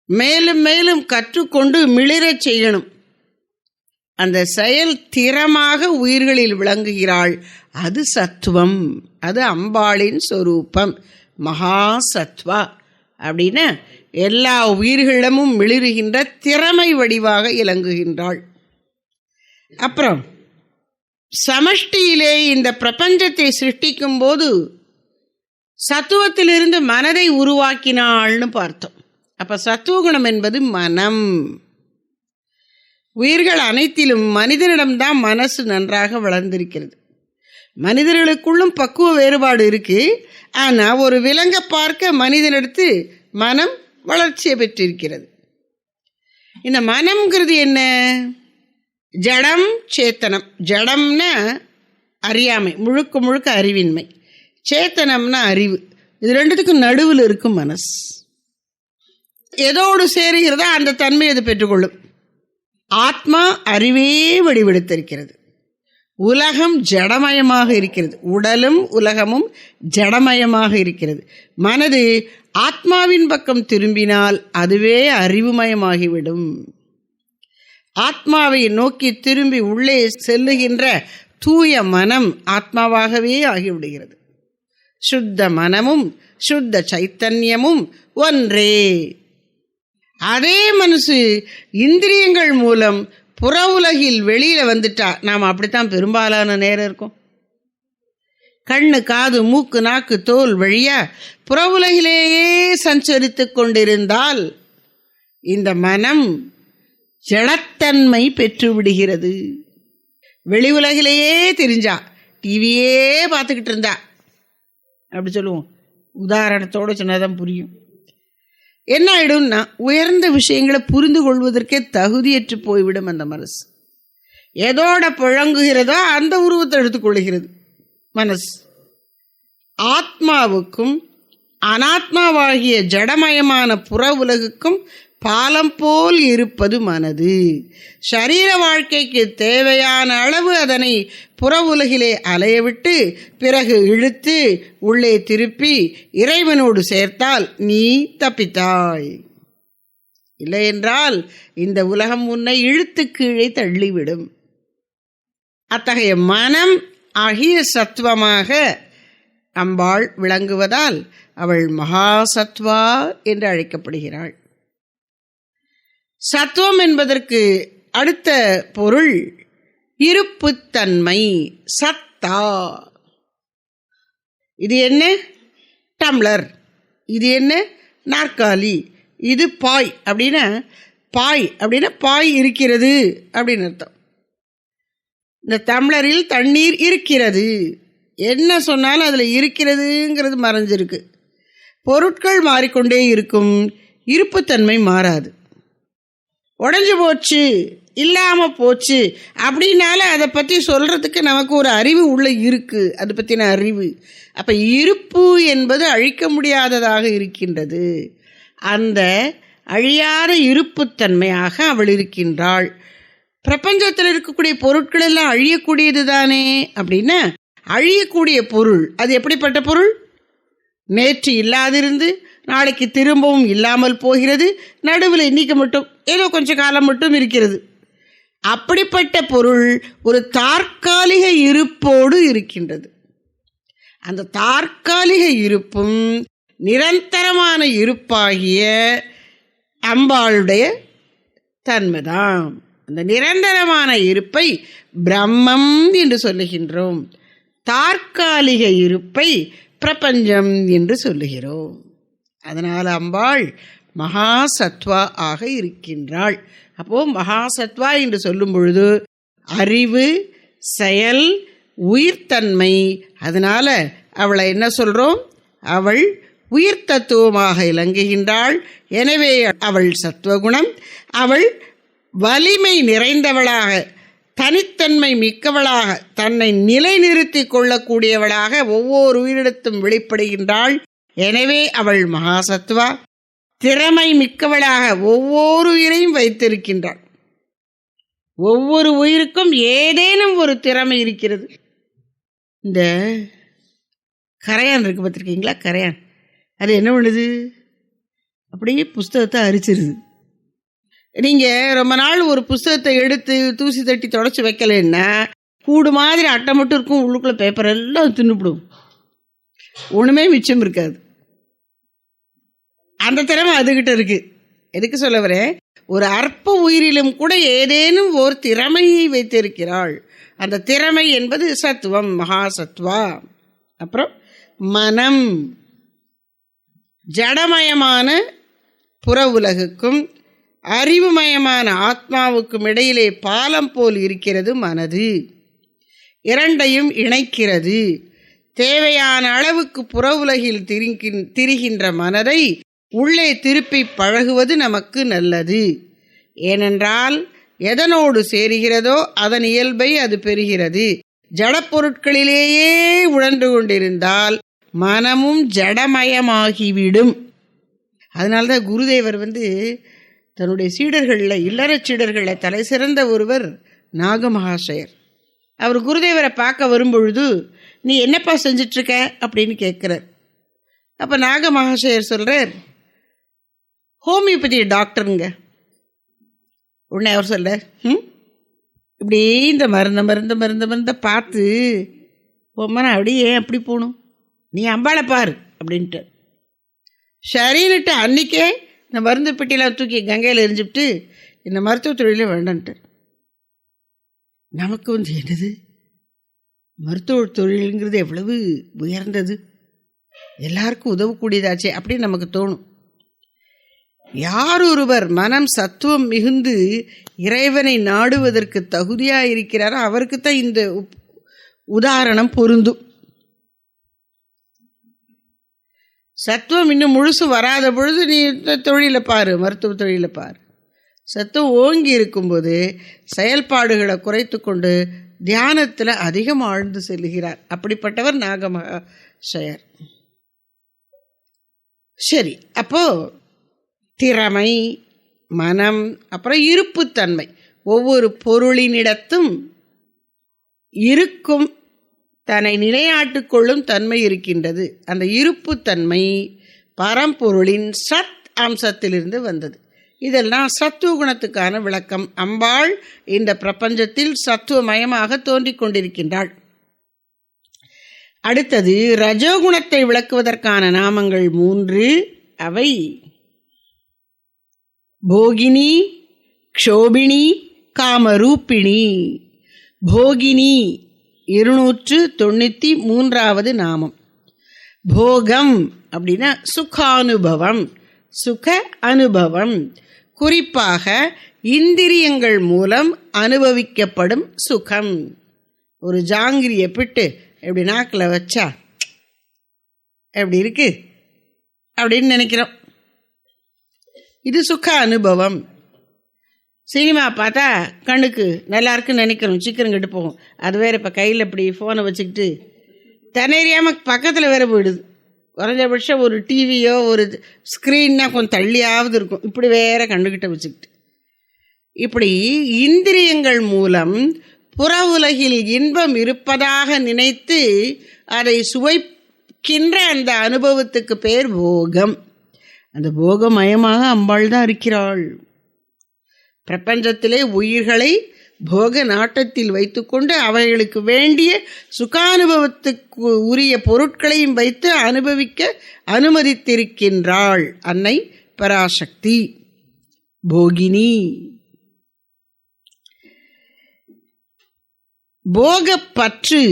மேலும் மேலும் கற்றுக்கொண்டு மிளிரச் செய்யணும். அந்த செயல் திறமாக உயிர்களில் விளங்குகிறாள். அது சத்துவம், அது அம்பாளின் சொரூபம், மகாசத்வா. அப்படின்னா எல்லா உயிர்களிடமும் மிளிருகின்ற திறமை வடிவாக இலங்குகின்றாள். அப்புறம் சமஷ்டியிலே இந்த பிரபஞ்சத்தை சிருஷ்டிக்கும் போது சத்துவத்திலிருந்து மனதை உருவாக்கினாள்னு பார்த்தோம். அப்போ சத்துவகுணம் என்பது மனம். உயிர்கள் அனைத்திலும் மனிதனிடம்தான் மனசு நன்றாக வளர்ந்திருக்கிறது. மனிதர்களுக்குள்ளும் பக்குவ வேறுபாடு இருக்கு. ஆனால் ஒரு விலங்கை பார்க்க மனிதனிடத்து மனம் வளர்ச்சியை பெற்றிருக்கிறது. இந்த மனம்ங்கிறது என்ன? ஜடம் சேத்தனம். ஜடம்னா அறியாமை, முழுக்க முழுக்க அறிவின்மை. சேத்தனம்னா அறிவு. இது ரெண்டுத்துக்கும் நடுவில் இருக்கும் மனசு. எதோடு சேருகிறதோ அந்த தன்மை அது பெற்றுக்கொள்ளும். ஆத்மா அறிவே வடிவெடுத்திருக்கிறது. உலகம் ஜடமயமாக இருக்கிறது. உடலும் உலகமும் ஜடமயமாக இருக்கிறது. மனது ஆத்மாவின் பக்கம் திரும்பினால் அதுவே அறிவுமயமாகிவிடும். ஆத்மாவை நோக்கி திரும்பி உள்ளே செல்லுகின்ற தூய மனம் ஆத்மாவாகவே ஆகிவிடுகிறது. சுத்த மனமும் சுத்த சைத்தன்யமும் ஒன்றே. அதே மனசு இந்திரியங்கள் மூலம் புற உலகில் வெளியில வந்துட்டா நாம் அப்படித்தான் பெரும்பாலான நேரம் இருக்கும். கண்ணு, காது, மூக்கு, நாக்கு, தோல் வழியா புற உலகிலேயே சஞ்சரித்து கொண்டிருந்தால் இந்த மனம் ஜடத்தன்மை பெற்று விடுகிறது. வெளி உலகிலேயே தெரிஞ்சா, டிவியே பார்த்துக்கிட்டு இருந்தா, அப்படி சொல்லுவோம். உதாரணத்தோடு சொன்னாதான் புரியும். என்ன ஆயிடும்னா உயர்ந்த விஷயங்களை புரிந்து கொள்வதற்கே தகுதியற்று போய்விடும் அந்த மனசு. எதோட புழங்குகிறதோ அந்த உருவத்தை எடுத்துக்கொள்கிறது மனசு. ஆத்மாவுக்கும் அனாத்மாவாகிய ஜடமயமான புற உலகுக்கும் பாலம் போல் இருப்பது மனது. சரீர வாழ்க்கைக்கு தேவையான அளவு அதனை புற உலகிலே அலையவிட்டு பிறகு இழுத்து உள்ளே திருப்பி இறைவனோடு சேர்த்தால் நீ தப்பித்தாய். இல்லையென்றால் இந்த உலகம் உன்னை இழுத்து கீழே தள்ளிவிடும். அத்தகைய மனம் ஆகிய சத்துவமாக அம்பாள் விளங்குவதால் அவள் மகாசத்வா என்று அழைக்கப்படுகிறாள். சத்துவம் என்பதற்கு அடுத்த பொருள் இருப்புத்தன்மை, சத்தா. இது என்ன? டம்ளர். இது என்ன? நாற்காலி. இது பாய். அப்படின்னா பாய் இருக்கிறது அப்படின்னு அர்த்தம். இந்த டம்ளரில் தண்ணீர் இருக்கிறது. என்ன சொன்னாலும் அதில் இருக்கிறதுங்கிறது மறைஞ்சிருக்கு. பொருட்கள் மாறிக்கொண்டே இருக்கும், இருப்புத்தன்மை மாறாது. உடஞ்சி போச்சு, இல்லாமல் போச்சு அப்படின்னால அதை பற்றி சொல்கிறதுக்கு நமக்கு ஒரு அறிவு உள்ள இருக்குது, அதை பற்றின அறிவு. அப்போ இருப்பு என்பது அழிக்க முடியாததாக இருக்கின்றது. அந்த அழியாத இருப்புத்தன்மையாக அவள் இருக்கின்றாள். பிரபஞ்சத்தில் இருக்கக்கூடிய பொருட்கள் எல்லாம் அழியக்கூடியது தானே. அப்படின்னா அழியக்கூடிய பொருள் அது எப்படிப்பட்ட பொருள்? நேற்று இல்லாதிருந்து நாளைக்கு திரும்பவும் இல்லாமல் போகிறது. நடுவில் இன்னைக்கு மட்டும் ஏதோ கொஞ்சம் காலம் மட்டும் இருக்கிறது. அப்படிப்பட்ட பொருள் ஒரு தற்காலிக இருப்போடு இருக்கின்றது. அந்த தற்காலிக இருப்பும் நிரந்தரமான இருப்பாகிய அம்பாளுடைய தன்மைதான். அந்த நிரந்தரமான இருப்பை பிரம்மம் என்று சொல்லுகின்றோம். தற்காலிக இருப்பை பிரபஞ்சம் என்று சொல்லுகிறோம். அதனால் அம்பாள் மகாசத்வா ஆக இருக்கின்றாள். அப்போது மகாசத்வா என்று சொல்லும் பொழுது அறிவு, செயல், உயிர்த்தன்மை. அதனால் அவளை என்ன சொல்கிறோம்? அவள் உயிர் தத்துவமாக இலங்குகின்றாள். எனவே அவள் சத்துவகுணம். அவள் வலிமை நிறைந்தவளாக, தனித்தன்மை மிக்கவளாக, தன்னை நிலைநிறுத்தி கொள்ளக்கூடியவளாக ஒவ்வொரு உயிரிடத்தும் வெளிப்படுகின்றாள். எனவே அவள் மகாசத்வா. திறமை மிக்கவளாக ஒவ்வொரு உயிரையும் வைத்திருக்கின்றாள். ஒவ்வொரு உயிருக்கும் ஏதேனும் ஒரு திறமை இருக்கிறது. இந்த கரையான் இருக்கு பார்த்துருக்கீங்களா? கரையான் அது என்ன பண்ணுது? அப்படியே புஸ்தகத்தை அரிச்சிருது. நீங்கள் ரொம்ப நாள் ஒரு புஸ்தகத்தை எடுத்து தூசி தட்டி தொடச்சி வைக்கலைன்னா கூடு மாதிரி அட்டை மட்டும் இருக்கும், உள்ளுக்குள்ளே பேப்பர் எல்லாம் தின்னுப்பிடும், ஒன்றுமே மிச்சம் இருக்காது. அந்த திறமை அதுகிட்ட இருக்கு. எதுக்கு சொல்ல வரேன்? ஒரு அற்ப உயிரிலும் கூட ஏதேனும் ஒரு திறமையை வைத்திருக்கிறாள். அந்த திறமை என்பது சத்துவம், மகாசத்வா. அப்புறம் மனம், ஜடமயமான புற உலகுக்கும் அறிவுமயமான ஆத்மாவுக்கும் இடையிலே பாலம் போல் இருக்கிறது மனது. இரண்டையும் இணைக்கிறது. தேவையான அளவுக்கு புற உலகில் திரிகின்ற மனதை உள்ளே திருப்பி பழகுவது நமக்கு நல்லது. ஏனென்றால் எதனோடு சேருகிறதோ அதன் இயல்பை அது பெறுகிறது. ஜடப்பொருட்களிலேயே உழன்று கொண்டிருந்தால் மனமும் ஜடமயமாகிவிடும். அதனால்தான் குருதேவர் தன்னுடைய சீடர்களில், இல்லறச் சீடர்களில் தலை சிறந்த ஒருவர் நாகமகாசயர். அவர் குருதேவரை பார்க்க வரும்பொழுது, நீ என்னப்பா செஞ்சிட்ருக்க அப்படின்னு கேட்குறார். அப்போ நாகமகாசயர் சொல்கிறார், ஹோமியோபதி டாக்டருங்க. உடனே அவர் சொல்கிறார், இப்படி இந்த மருந்தை பார்த்து போமா, அப்படியே ஏன் அப்படி போகணும், நீ அம்பாளை பாரு அப்படின்ட்டு. சரின்னுட்டு அன்றைக்கே இந்த மருந்து பெட்டியெல்லாம் தூக்கி கங்கையில் எரிஞ்சுவிட்டு இந்த மருத்துவ தொழிலே வேண்டான்ட்டு. நமக்கு என்னது மருத்துவ தொழிலுங்கிறது எவ்வளவு உயர்ந்தது, எல்லாருக்கும் உதவக்கூடியதாச்சே அப்படின்னு நமக்கு தோணும். யார் ஒருவர் மனம் சத்துவம் மிகுந்து இறைவனை நாடுவதற்கு தகுதியாக இருக்கிறாரோ அவருக்குத்தான் இந்த உதாரணம் பொருந்தும். சத்துவம் இன்னும் முழுசு வராத பொழுது நீ தொழிலை பாரு, மருத்துவ தொழிலை பாரு. சத்துவம் ஓங்கி இருக்கும்போது செயல்பாடுகளை குறைத்து கொண்டு தியானத்தில் அதிகம் ஆழ்ந்து செல்கிறார். அப்படிப்பட்டவர் நாகமகாசயர். சரி, அப்போ திறமை, மனம், அப்புறம் இருப்புத்தன்மை, ஒவ்வொரு பொருளினிடத்தும் இருக்கும் தன்னை நிலைநாட்டிக் கொள்ளும் தன்மை இருக்கின்றது. அந்த இருப்புத்தன்மை பரம்பொருளின் சத் அம்சத்திலிருந்து வந்தது. இதெல்லாம் சத்துவ குணத்துக்கான விளக்கம். அம்பாள் இந்த பிரபஞ்சத்தில் சத்துவமயமாக தோன்றிக் கொண்டிருக்கின்றாள். அடுத்தது ரஜோகுணத்தை விளக்குவதற்கான நாமங்கள் 3. அவை போகினி, க்ஷோபிணி, காமரூபிணி. போகினி 293வது நாமம். போகம் அப்படின்னா சுகானுபவம், சுக அனுபவம், குறிப்பாக இந்திரியங்கள் மூலம் அனுபவிக்கப்படும் சுகம். ஒரு ஜாங்கிரியை பிட்டு எப்படி நாக்கில் வச்சா எப்படி இருக்கு அப்படின்னு நினைக்கிறோம். இது சுக அனுபவம். சினிமா பார்த்தா கண்ணுக்கு நல்லா இருக்குன்னு நினைக்கிறோம், சீக்கிரம் கெட்டு போகும். அது வேறு இப்போ கையில் இப்படி ஃபோனை வச்சுக்கிட்டு தனேறியாமல் பக்கத்தில் வேறு போயிடுது. குறைஞ்சபட்சம் ஒரு டிவியோ ஒரு ஸ்க்ரீன்னா கொஞ்சம் தள்ளியாவது இருக்கும், இப்படி வேற கண்டுகிட்ட வச்சுக்கிட்டு. இப்படி இந்திரியங்கள் மூலம் புற உலகில் இன்பம் இருப்பதாக நினைத்து அதை சுவைக்கின்ற அந்த அனுபவத்துக்கு பேர் போகம். அந்த போகமயமாக அம்பாள் தான் இருக்கிறாள். பிரபஞ்சத்திலே உயிர்களை போக நாட்டத்தில் வைத்துக்கொண்டு அவைகளுக்கு வேண்டிய சுகானுபவத்துக்கு உரிய பொருட்களையும் வைத்து அனுபவிக்க அனுமதித்திருக்கின்றாள் அன்னை பராசக்தி போகினி. போகப்பற்று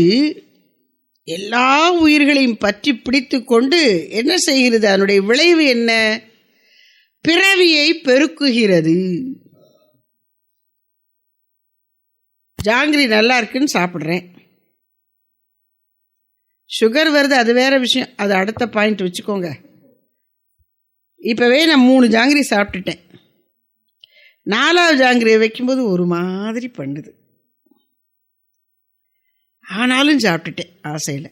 எல்லா உயிர்களையும் பற்றி பிடித்து கொண்டு என்ன செய்கிறது? அதனுடைய விளைவு என்ன? பிறவியை பெருக்குகிறது. ஜாங்கிரி நல்லா இருக்குன்னு சாப்பிட்றேன், சுகர் வருது, அது வேற விஷயம், அது அடுத்த பாயிண்ட் வச்சுக்கோங்க. இப்போவே நான் 3 ஜாங்கிரி சாப்பிட்டுட்டேன். 4வது ஜாங்கிரியை வைக்கும்போது ஒரு மாதிரி பண்ணுது, ஆனாலும் சாப்பிட்டுட்டேன் ஆசையில்.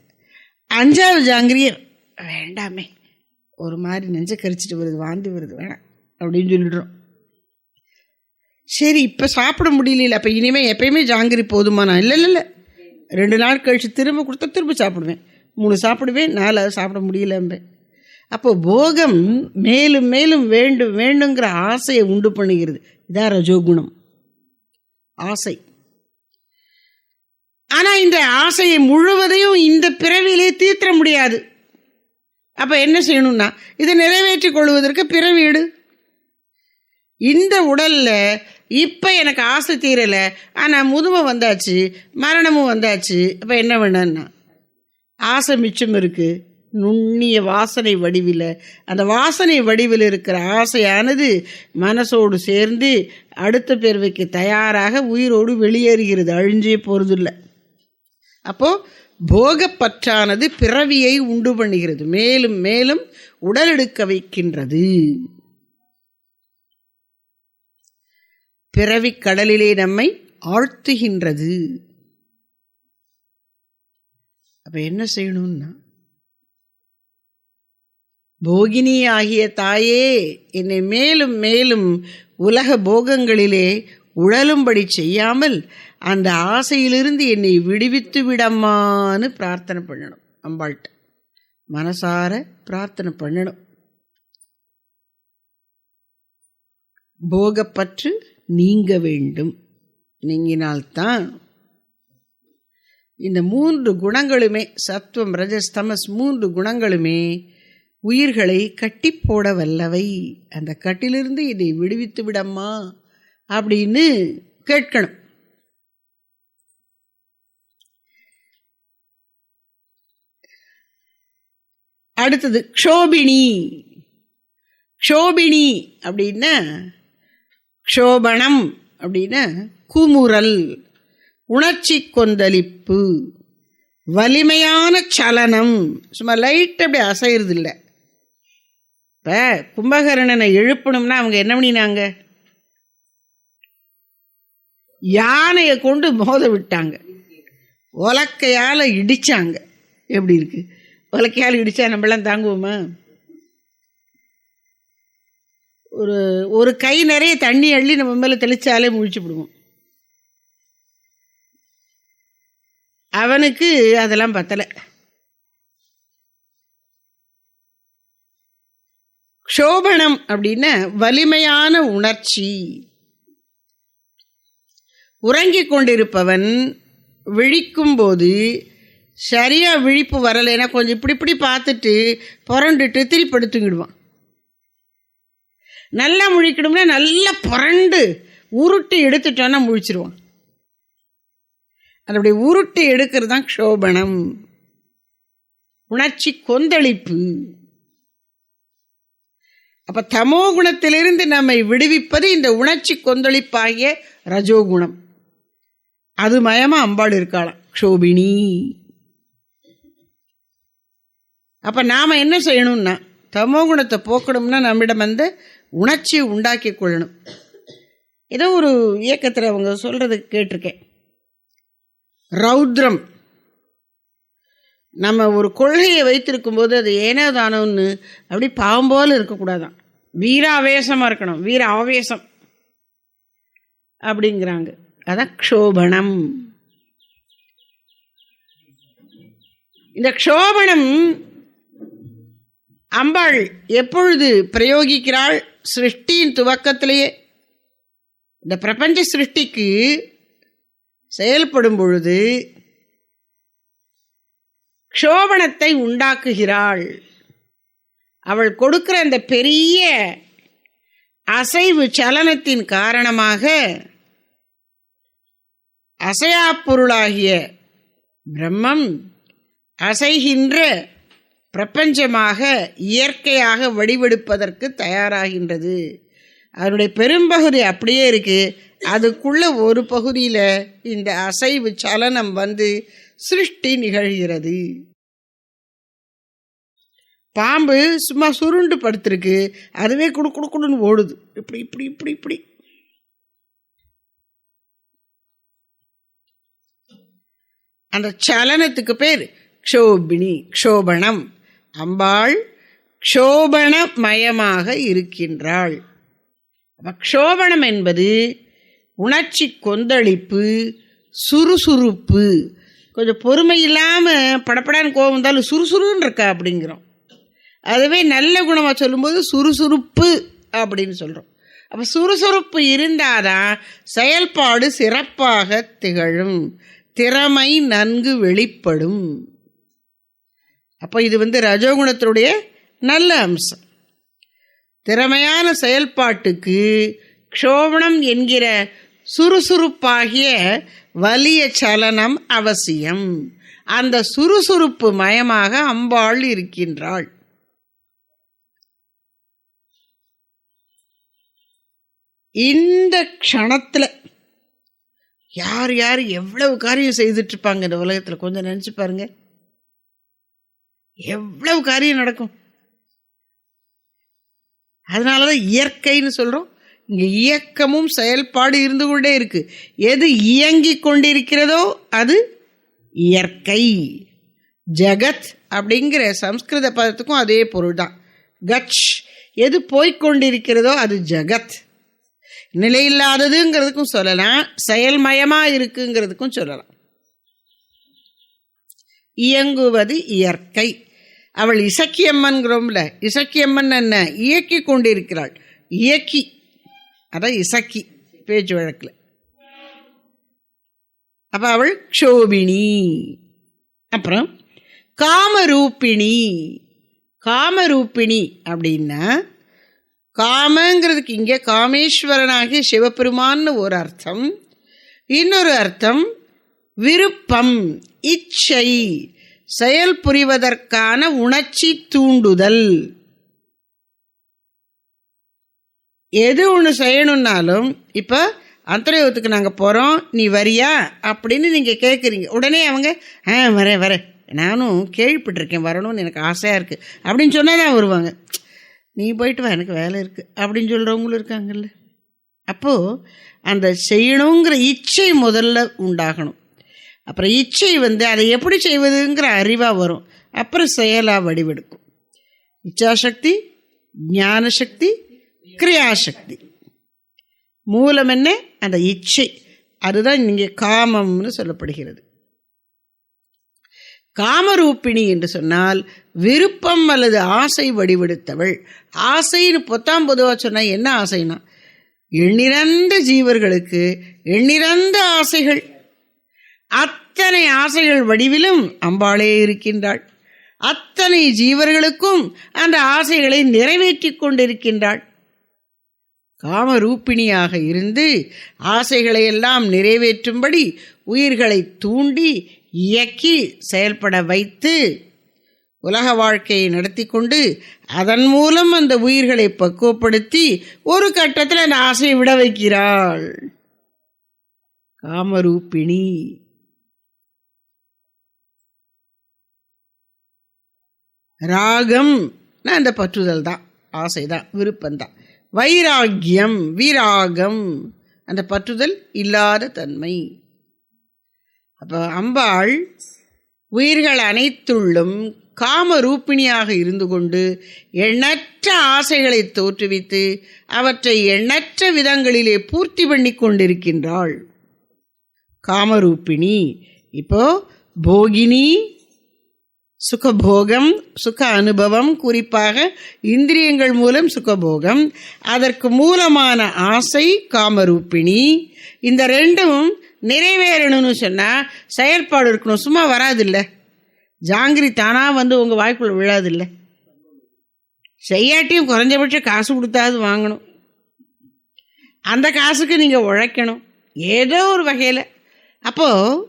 5வது ஜாங்கிரியை வேண்டாமே, ஒரு மாதிரி நெஞ்ச கரிச்சிட்டு வருது, வாந்தி வருது, வேணாம் அப்படின்னு சொல்லிடுறோம். சரி, இப்போ சாப்பிட முடியல, அப்போ இனிமேல் எப்பயுமே ஜாங்கிரி போதுமா? நான் இல்லை 2 நாள் கழித்து திரும்ப கொடுத்தா திரும்ப சாப்பிடுவேன், 3 சாப்பிடுவேன், 4வது சாப்பிட முடியலம்பேன். அப்போ போகம் மேலும் மேலும் வேண்டும் வேண்டுங்கிற ஆசையை உண்டு பண்ணுகிறது. இதான் ரஜோகுணம், ஆசை. ஆனால் இந்த ஆசையை முழுவதையும் இந்த பிறவியிலே தீர்த்த முடியாது. அப்போ என்ன செய்யணும்னா, இதை நிறைவேற்றிக் கொள்வதற்கு பிறவீடு. இந்த உடலில் இப்போ எனக்கு ஆசை தீரலை, ஆனால் முதுமை வந்தாச்சு, மரணமும் வந்தாச்சு, அப்போ என்ன வேணும்னா ஆசை மிச்சம் இருக்குது, நுண்ணிய வாசனை வடிவில், அந்த வாசனை வடிவில் இருக்கிற ஆசையானது மனசோடு சேர்ந்து அடுத்த பிறவிக்கு தயாராக உயிரோடு வெளியேறுகிறது, அழிஞ்சே போகிறதில்லை. அப்போது போகப்பற்றானது பிறவியை உண்டு பண்ணுகிறது, மேலும் மேலும் உடலெடுக்க வைக்கின்றது. பிறவி கடலிலே நம்மை ஆழ்த்துகின்றது. அப்ப என்ன செய்யணும்னா, போகினி ஆகிய தாயே, என்னை மேலும் மேலும் உலக போகங்களிலே உழலும்படி செய்யாமல் அந்த ஆசையிலிருந்து என்னை விடுவித்து விடம்மான்னு பிரார்த்தனை பண்ணணும். அம்பாள்கிட்ட மனசார பிரார்த்தனை பண்ணணும். போகப்பற்று நீங்க வேண்டும். நீங்கினால்தான் இந்த 3 குணங்களுமே, சத்துவம் ரஜஸ் தமஸ் 3 குணங்களுமே உயிர்களை கட்டி போட வல்லவை. அந்த கட்டிலிருந்து இதை விடுவித்து விடம்மா அப்படின்னு கேட்கணும். அடுத்தது க்ஷோபிணி. க்ஷோபிணி அப்படின்னா, க்ஷோபணம் அப்படின்னா குமுறல், உணர்ச்சி கொந்தளிப்பு, வலிமையான சலனம். சும்மா லைட் அப்படி அசைறது இல்லை. இப்போ கும்பகர்ணனை எழுப்பணும்னா அவங்க என்ன பண்ணினாங்க? யானையை கொண்டு மோத விட்டாங்க, உலக்கையால் இடித்தாங்க. எப்படி இருக்கு? உலக்கையால் இடித்தா நம்மளாம் தாங்குவோமா? ஒரு கை நிறைய தண்ணி அள்ளி நம்ம மேலே தெளிச்சாலே முழிச்சு விடுவோம். அவனுக்கு அதெல்லாம் பத்தலை. க்ஷோபணம் அப்படின்னா வலிமையான உணர்ச்சி. உறங்கிக் கொண்டிருப்பவன் விழிக்கும்போது சரியாக விழிப்பு வரலைன்னா கொஞ்சம் இப்படி இப்படி பார்த்துட்டு புரண்டுட்டு திருப்பி படுத்துக்கிடுவான். நல்லா முழிக்கணும்னா நல்லா புரண்டு உருட்டு எடுத்துட்டோன்னா முழிச்சிருவான். அதனுடைய உருட்டு எடுக்கிறது தான் க்ஷோபணம், உணர்ச்சி கொந்தளிப்பு. அப்போ தமோ குணத்திலிருந்து நம்மை விடுவிப்பது இந்த உணர்ச்சி கொந்தளிப்பாகிய ரஜோகுணம். அது மயமாக அம்பாள் இருக்காளாம், க்ஷோபிணி. அப்போ நாம் என்ன செய்யணும்னா, தமோ குணத்தை போக்கணும்னா நம்மிடம் வந்து உணர்ச்சியை உண்டாக்கி கொள்ளணும். ஏதோ ஒரு இயக்கத்தில் அவங்க சொல்கிறது கேட்டிருக்கேன், ரௌத்ரம். நம்ம ஒரு கொள்கையை வைத்திருக்கும் போது அது ஏனோ தானோன்னு அப்படி பாம்போல் இருக்கக்கூடாதான், வீர ஆவேசமாக இருக்கணும். வீர ஆவேசம் அப்படிங்கிறாங்க. அதான் க்ஷோபணம். இந்த க்ஷோபணம் அம்பாள் எப்பொழுது பிரயோகிக்கிறாள்? சிருஷ்டியின் துவக்கத்திலேயே, இந்த பிரபஞ்ச சிருஷ்டிக்கு செயல்படும் பொழுது க்ஷோபணத்தை உண்டாக்குகிறாள். அவள் கொடுக்கிற அந்த பெரிய அசைவு சலனத்தின் காரணமாக அசையா பொருளாகிய பிரம்மம் அசைகின்ற பிரபஞ்சமாக இயற்கையாக வடிவெடுப்பதற்கு தயாராகின்றது. அதனுடைய பெரும்பகுதி அப்படியே இருக்கு, அதுக்குள்ள ஒரு பகுதியில் இந்த அசைவு சலனம் வந்து சிருஷ்டி நிகழ்கிறது. பாம்பு சும்மா சுருண்டு படுத்திருக்கு, அதுவே குடு குடுக்குன்னு ஓடுது, இப்படி இப்படி இப்படி இப்படி. அந்த சலனத்துக்கு பேர் க்ஷோபிணி, க்ஷோபணம். அம்பாள் க்ஷோபணமயமாக இருக்கின்றாள். க்ஷோபணம் என்பது உணர்ச்சி கொந்தளிப்பு, சுறுசுறுப்பு. கொஞ்சம் பொறுமை இல்லாமல் படப்படான்னு கோபம் இருந்தாலும் சுறுசுறுன்னு இருக்கா அப்படிங்கிறோம். அதுவே நல்ல குணமாக சொல்லும்போது சுறுசுறுப்பு அப்படின்னு சொல்கிறோம். அப்போ சுறுசுறுப்பு இருந்தாதான் செயல்பாடு சிறப்பாக திகழும், திறமை நன்கு வெளிப்படும். அப்போ இது வந்து ரஜோகுணத்தினுடைய நல்ல அம்சம். திறமையான செயல்பாட்டுக்கு க்ஷோபணம் என்கிற சுறுசுறுப்பாகிய வலிய சலனம் அவசியம். அந்த சுறுசுறுப்பு மயமாக அம்பாள் இருக்கின்றாள். இந்த க்ஷணத்தில் யார் யார் எவ்வளவு காரியம் செய்துட்டு இருப்பாங்க இந்த உலகத்தில், கொஞ்சம் நினச்சி பாருங்க. எவ்வளவு காரியம் நடக்கும். அதனாலதான் இயற்கைன்னு சொல்றோம். இங்க இயக்கமும் செயல்பாடு இருந்து கொண்டே இருக்கு. எது இயங்கி கொண்டிருக்கிறதோ அது இயற்கை. ஜகத் அப்படிங்கிற சம்ஸ்கிருத பதத்துக்கும் அதே பொருள் தான். கட்ச், எது போய்கொண்டிருக்கிறதோ அது ஜகத். நிலையில்லாததுங்கிறதுக்கும் சொல்லலாம், செயல்மயமா இருக்குங்கிறதுக்கும் சொல்லலாம். இயங்குவது இயற்கை. அவள் இசக்கியம்மன்கிறோம்ல, இசக்கியம்மன் என்ன? இயக்கி கொண்டிருக்கிறாள். இயக்கி, அதான் இசக்கி பேச்சு வழக்கில். அப்ப அவள் க்ஷோபிணி. அப்புறம் காமரூபிணி. காமரூபிணி அப்படின்னா காமங்கிறதுக்கு இங்கே காமேஸ்வரனாகிய சிவபெருமான்னு ஒரு அர்த்தம். இன்னொரு அர்த்தம் விருப்பம், இச்சை, செயல் புரிவதற்கான உணர்ச்சி தூண்டுதல். எது ஒன்று செய்யணும்னாலும், இப்போ அந்தரயோகத்துக்கு நாங்கள் போகிறோம், நீ வரியா அப்படின்னு நீங்கள் கேட்குறீங்க. உடனே அவங்க வரேன் வரேன், நானும் கேள்விப்பட்டிருக்கேன், வரணும்னு எனக்கு ஆசையாக இருக்குது அப்படின்னு சொன்னால் தான் வருவாங்க. நீ போயிட்டு வா, எனக்கு வேலை இருக்குது அப்படின்னு சொல்கிறவங்களும் இருக்காங்கல்ல. அப்போது அந்த செய்யணுங்கிற இச்சை முதல்ல உண்டாகணும். அப்புறம் இச்சை அதை எப்படி செய்வதுங்கிற அறிவாக வரும். அப்புறம் செயலாக வடிவெடுக்கும். இச்சாசக்தி, ஞானசக்தி, கிரியாசக்தி. மூலம் என்ன? அந்த இச்சை. அதுதான் இங்கே காமம்னு சொல்லப்படுகிறது. காமரூபிணி என்று சொன்னால் விருப்பம் அல்லது ஆசை வடிவெடுத்தவள். ஆசைன்னு பொதுவாக சொன்னால் என்ன ஆசைனா, எண்ணிறந்த ஜீவர்களுக்கு எண்ணிறந்த ஆசைகள். அத்தனை ஆசைகள் வடிவிலும் அம்பாளே இருக்கின்றாள். அத்தனை ஜீவர்களுக்கும் அந்த ஆசைகளை நிறைவேற்றி கொண்டிருக்கின்றாள். காமரூபிணியாக இருந்து ஆசைகளை எல்லாம் நிறைவேற்றும்படி உயிர்களை தூண்டி இயக்கி செயல்பட வைத்து உலக வாழ்க்கையை நடத்தி கொண்டு அதன் மூலம் அந்த உயிர்களை பக்குவப்படுத்தி ஒரு கட்டத்தில் அந்த ஆசையை விட வைக்கிறாள். காமரூபிணி. ராகம் அந்த பற்றுதல் தான், ஆசைதான், விருப்பம்தான். வைராக்கியம், விராகம், அந்த பற்றுதல் இல்லாத தன்மை. அப்போ அம்பாள் உயிர்கள் அனைத்துள்ளும் காமரூபிணியாக இருந்து கொண்டு எண்ணற்ற ஆசைகளை தோற்றுவித்து அவற்றை எண்ணற்ற விதங்களிலே பூர்த்தி பண்ணி கொண்டிருக்கின்றாள். காமரூபிணி. இப்போ போகினி, சுகபோகம், சுக அனுபவம், குறிப்பாக இந்திரியங்கள் மூலம் சுகபோகம், அதற்கு மூலமான ஆசை காமரூபிணி. இந்த ரெண்டும் நிறைவேறணும்னு சொன்னால் செயல்பாடு இருக்கணும். சும்மா வராதில்ல, ஜாங்கிரி தானாக உங்கள் வாய்க்குள்ள விழாதில்லை. செய்யாட்டியும் குறைஞ்சபட்சம் காசு கொடுத்தாவது வாங்கணும். அந்த காசுக்கு நீங்கள் உழைக்கணும் ஏதோ ஒரு வகையில். அப்போது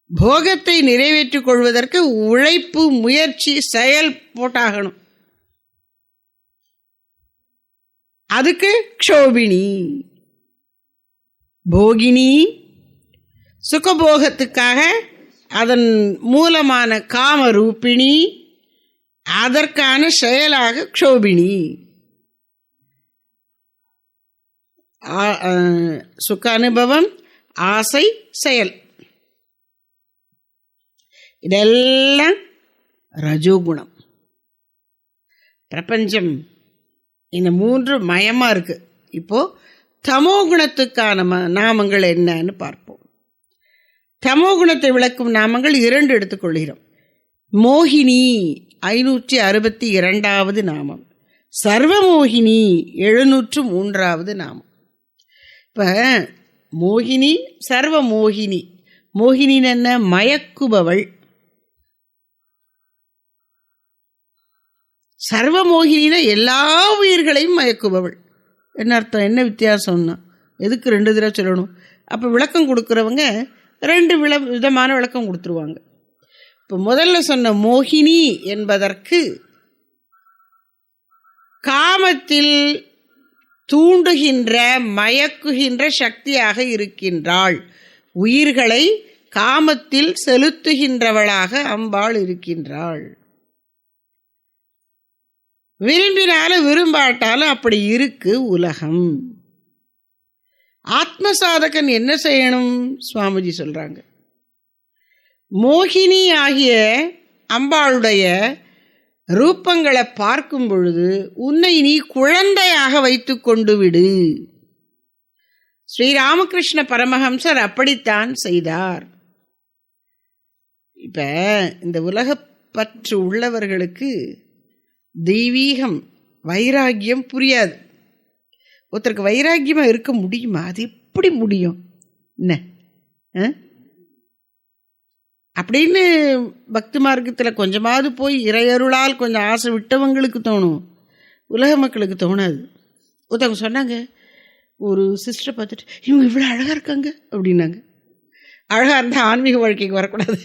போகத்தை நிறைவேற்றிக் கொள்வதற்கு உழைப்பு, முயற்சி, செயல் போட்டாகணும். அதுக்கு க்ஷோபிணி. போகினி சுகபோகத்துக்காக அதன் மூலமான காமரூபிணி, அதற்கான செயலாக க்ஷோபிணி. சுக அனுபவம், ஆசை, செயல், இதெல்லாம் ரஜோகுணம். பிரபஞ்சம் இந்த மூன்று மயமாக இருக்குது. இப்போது தமோகுணத்துக்கான நாமங்கள் என்னன்னு பார்ப்போம். தமோகுணத்தை விளக்கும் நாமங்கள் 2 எடுத்துக்கொள்கிறோம். மோகினி 562வது நாமம், சர்வமோகினி 703வது நாமம். இப்போ மோகினி, சர்வமோகினி. மோகினின்னு என்ன? மயக்குபவள். சர்வமோகினா எல்லா உயிர்களையும் மயக்குபவள். என்ன அர்த்தம்? என்ன வித்தியாசம்னா எதுக்கு 2 தடவை சொல்லணும்? அப்போ விளக்கம் கொடுக்குறவங்க 2 விதமான விளக்கம் கொடுத்துருவாங்க. இப்போ முதல்ல சொன்ன மோகினி என்பதற்கு காமத்தில் தூண்டுகின்ற மயக்குகின்ற சக்தியாக இருக்கின்றாள். உயிர்களை காமத்தில் செலுத்துகின்றவளாக அம்பாள் இருக்கின்றாள். விரும்பினாலும் விரும்பாட்டாலும் அப்படி இருக்கு உலகம். ஆத்மசாதகன் என்ன செய்யணும்? சுவாமிஜி சொல்றாங்க, மோகினி ஆகிய அம்பாளுடைய ரூபங்களை பார்க்கும் பொழுது உன்னை நீ குழந்தையாக வைத்து கொண்டு விடு. ஸ்ரீராமகிருஷ்ண பரமஹம்சர் அப்படித்தான் செய்தார். இப்ப இந்த உலகப்பற்று உள்ளவர்களுக்கு தெய்வீகம் வைராக்கியம் புரியாது. ஒருத்தருக்கு வைராக்கியமா இருக்க முடியுமா? அது எப்படி முடியும்? என்ன அப்படின்னு பக்தி மார்க்கத்தில் கொஞ்சமாவது போய் இறையருளால் கொஞ்சம் ஆசை விட்டவங்களுக்கு தோணும், உலக மக்களுக்கு தோணாது. ஒருத்தவங்க சொன்னாங்க, ஒரு சிஸ்டரை பார்த்துட்டு இவங்க இவ்வளோ அழகாக இருக்காங்க அப்படின்னாங்க. அழகாக இருந்தால் ஆன்மீக வாழ்க்கைக்கு வரக்கூடாது.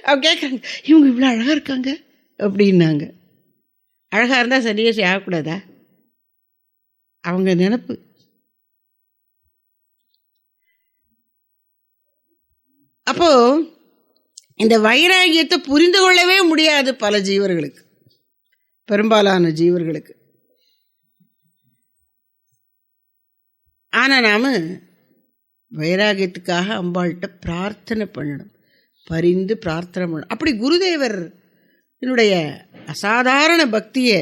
அவங்க கேட்குறாங்க, இவங்க இவ்வளோ அழகாக இருக்காங்க அப்படின்னாங்க. அழகாக இருந்தால் சன்னியாசி ஆகக்கூடாதா? அவங்க நினப்பு. அப்போ இந்த வைராகியத்தை புரிந்து கொள்ளவே முடியாது பல ஜீவர்களுக்கு, பெரும்பாலான ஜீவர்களுக்கு. ஆனால் நாம் வைராகியத்துக்காக அம்பாள்கிட்ட பிரார்த்தனை பண்ணணும், பரிந்து பிரார்த்தனை பண்ணணும். அப்படி குருதேவர் என்னுடைய அசாதாரண பக்தியை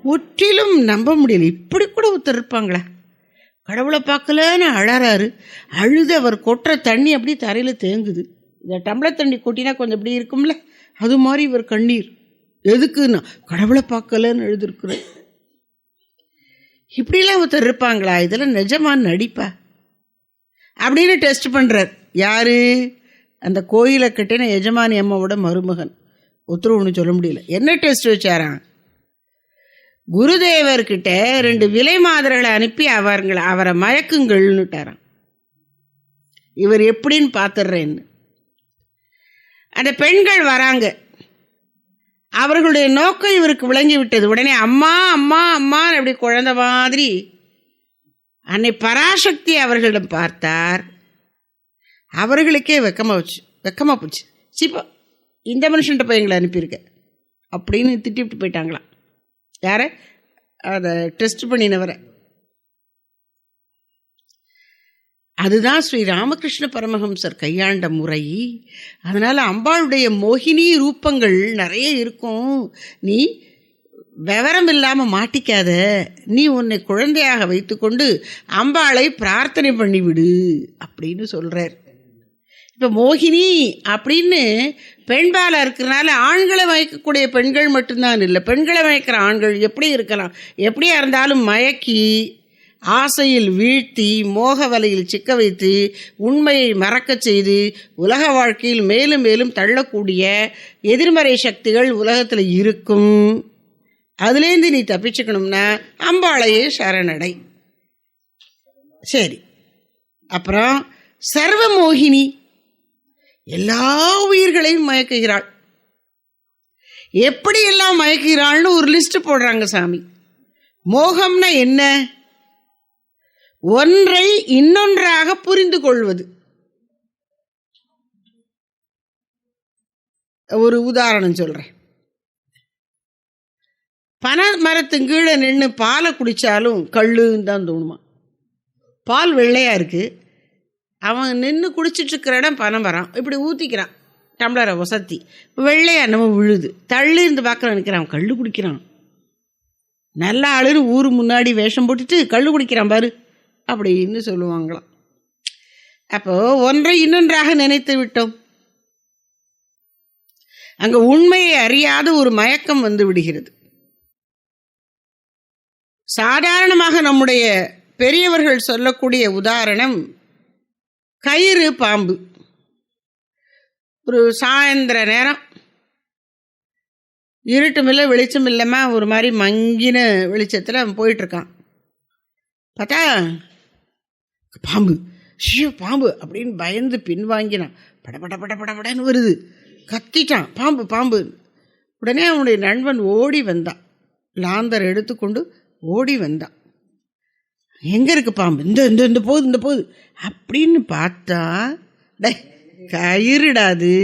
முற்றிலும் நம்ப முடியல. இப்படி கூட ஒருத்தர் இருப்பாங்களா? கடவுளை பார்க்கலன்னு அழறாரு. அழுது அவர் கொட்டுற தண்ணி அப்படியே தரையில் தேங்குது. இந்த டம்ளர் தண்ணி கொட்டினா கொஞ்சம் இப்படி இருக்கும்ல, அது மாதிரி இவர் கண்ணீர். எதுக்குன்னா கடவுளை பார்க்கலன்னு எழுதிருக்குற. இப்படிலாம் ஒருத்தர் இருப்பாங்களா? இதெல்லாம் நிஜமான நடிப்பா அப்படின்னு டெஸ்ட் பண்ணுறார். யாரு? அந்த கோயிலை கட்டின எஜமானி அம்மாவோட மருமகன். ஒருத்தர் ஒன்று சொல்ல முடியல. என்ன டெஸ்ட் வச்சாரான்? குருதேவர்கிட்ட 2 விலை மாதர்களை அனுப்பி அவரை மயக்குங்கள்னுட்டாரான். இவர் எப்படின்னு பார்த்துடுறேன்னு. அந்த பெண்கள் வராங்க. அவர்களுடைய நோக்கம் இவருக்கு விளங்கி விட்டது. உடனே அம்மா அம்மா அம்மான்னு அப்படி குழந்தை மாதிரி அன்னை பராசக்தி அவர்களிடம் பார்த்தார். அவர்களுக்கே வெக்கமாக போச்சு. சிப்பா, இந்த மனுஷன்ட்ட போய் எங்களை அனுப்பியிருக்க அப்படின்னு திட்டிவிட்டு போயிட்டாங்களாம். யாரை? அதை டெஸ்ட் பண்ணினவரை. அதுதான் ஸ்ரீ ராமகிருஷ்ண பரமஹம்சர் கையாண்ட முறை. அதனால் அம்பாளுடைய மோகினி ரூபங்கள் நிறைய இருக்கும். நீ விவரம் இல்லாமல் மாட்டிக்காத. நீ உன்னை குழந்தையாக வைத்துக்கொண்டு அம்பாளை பிரார்த்தனை பண்ணிவிடு அப்படின்னு சொல்கிறார். இப்போ மோகினி அப்படின்னு பெண்பாலாக இருக்கிறனால ஆண்களை மயக்கக்கூடிய பெண்கள் மட்டும்தான் இல்லை, பெண்களை மயக்கிற ஆண்கள் எப்படி இருக்கலாம்? எப்படியா இருந்தாலும் மயக்கி ஆசையில் வீழ்த்தி மோக வலையில் சிக்க வைத்து உண்மையை மறக்கச் செய்து உலக வாழ்க்கையில் மேலும் மேலும் தள்ளக்கூடிய எதிர்மறை சக்திகள் உலகத்தில் இருக்கும். அதுலேருந்து நீ தப்பிச்சுக்கணும்னா அம்பாளையே சரணடை. சரி, அப்புறம் சர்வமோகினி, எல்லா உயிர்களையும் மயக்குகிறாள். எப்படி எல்லாம் மயக்குகிறாள்னு ஒரு லிஸ்ட் போடுறாங்க சாமி. மோகம்னா என்ன? ஒன்றை இன்னொன்றாக புரிந்து கொள்வது. ஒரு உதாரணம் சொல்றேன். பனை மரத்தின் கீழே நின்று பாலை குடித்தாலும் கள்ளுன்னு தான் தோணுமா. பால் வெள்ளையா இருக்கு, அவன் நின்று குடிச்சிட்டு இருக்கிற இடம் பனை மரம். இப்படி ஊற்றிக்கிறான் டம்ளரை ஒசத்தி, வெள்ளையா நம்ம விழுது. தள்ளி இருந்து பார்க்க நினைக்கிறான், அவன் கள்ளு குடிக்கிறான். நல்ல ஆளுன்னு ஊர் முன்னாடி வேஷம் போட்டுட்டு கள்ளு குடிக்கிறான் பாரு அப்படின்னு சொல்லுவாங்களாம். அப்போ ஒன்றை இன்னொன்றாக நினைத்து விட்டோம். அங்கே உண்மையை அறியாத ஒரு மயக்கம் வந்து விடுகிறது. சாதாரணமாக நம்முடைய பெரியவர்கள் சொல்லக்கூடிய உதாரணம் கயிறு பாம்பு. ஒரு சாயந்தர நேரம் இருட்டும் இல்லை வெளிச்சம் இல்லைம்மா, ஒரு மாதிரி மங்கின வெளிச்சத்தில் அவன் போயிட்டுருக்கான். பார்த்தா பாம்பு, ஷியோ பாம்பு அப்படின்னு பயந்து பின்வாங்கினான். படபட படபடன்னு வருது. கத்திட்டான், பாம்பு பாம்பு. உடனே அவனுடைய நண்பன் ஓடி வந்தான், லாந்தர் எடுத்துக்கொண்டு ஓடி வந்தான். எங்கே இருக்கு பாம்பு? இந்த போகுது அப்படின்னு பார்த்தா, டே கயிறுடாது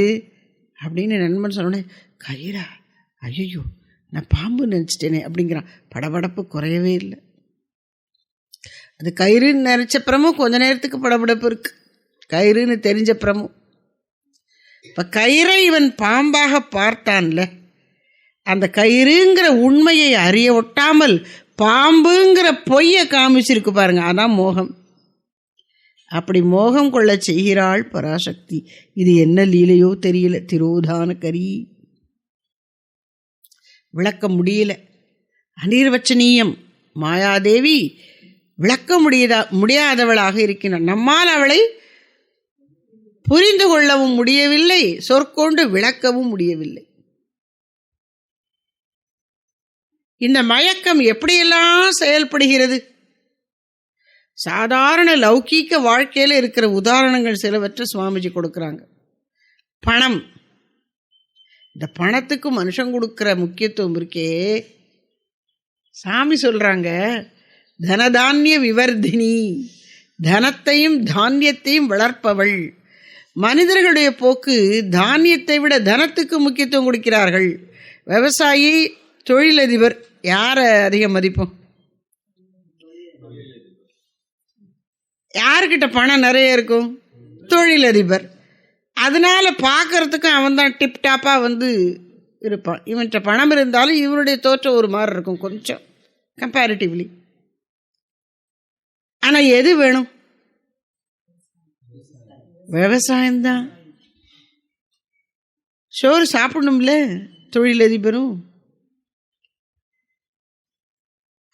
அப்படின்னு நண்பன் சொன்னோடனே, கயிறா? ஐயோ, நான் பாம்பு நினச்சிட்டேனே அப்படிங்கிறான். படபடப்பு குறையவே இல்லை. அது கயிறுன்னு நினச்சப்புறமும் கொஞ்ச நேரத்துக்கு படபடப்பு இருக்கு, கயிறுன்னு தெரிஞ்சப்புறமும். இப்போ கயிறை இவன் பாம்பாக பார்த்தான்ல, அந்த கயிறுங்கிற உண்மையை அறிய ஒட்டாமல் பாம்புங்கிற பொய்யை காமிச்சிருக்கு பாருங்க, அதான் மோகம். அப்படி மோகம் கொள்ள செய்கிறாள் பராசக்தி. இது என்ன லீலையோ தெரியல. திரோதான கரி விளக்க முடியல, அனிர்வச்சனீயம். மாயாதேவி விளக்க முடியாதவளாக இருக்கின்றாள். நம்மால் அவளை புரிந்து கொள்ளவும் முடியவில்லை, சொற்கொண்டு விளக்கவும் முடியவில்லை. இந்த மயக்கம் எப்படியெல்லாம் செயல்படுகிறது? சாதாரண லௌகீக வாழ்க்கையில் இருக்கிற உதாரணங்கள் சிலவற்றை சுவாமிஜி கொடுக்குறாங்க. பணம், இந்த பணத்துக்கு மனுஷன் கொடுக்குற முக்கியத்துவம் இருக்கே, சாமி சொல்றாங்க, தனதானிய விவர்தினி, தனத்தையும் தானியத்தையும் வளர்ப்பவள். மனிதர்களுடைய போக்கு தானியத்தை விட தனத்துக்கு முக்கியத்துவம் கொடுக்கிறார்கள். விவசாயி, தொழிலதிபர், யாரை அதிக மதிப்போம்? யாருக்கிட்ட பணம் நிறைய இருக்கும்? தொழிலதிபர். அதனால பார்க்கறதுக்கும் அவன் தான் டிப்டாப்பாக இருப்பான். இவன்கிட்ட பணம் இருந்தாலும் இவனுடைய தோற்றம் ஒரு மாதிரி இருக்கும் கொஞ்சம் கம்பேரிட்டிவ்லி. ஆனால் எது வேணும்? விவசாயம்தான். சோறு சாப்பிடணும்ல தொழிலதிபரும்.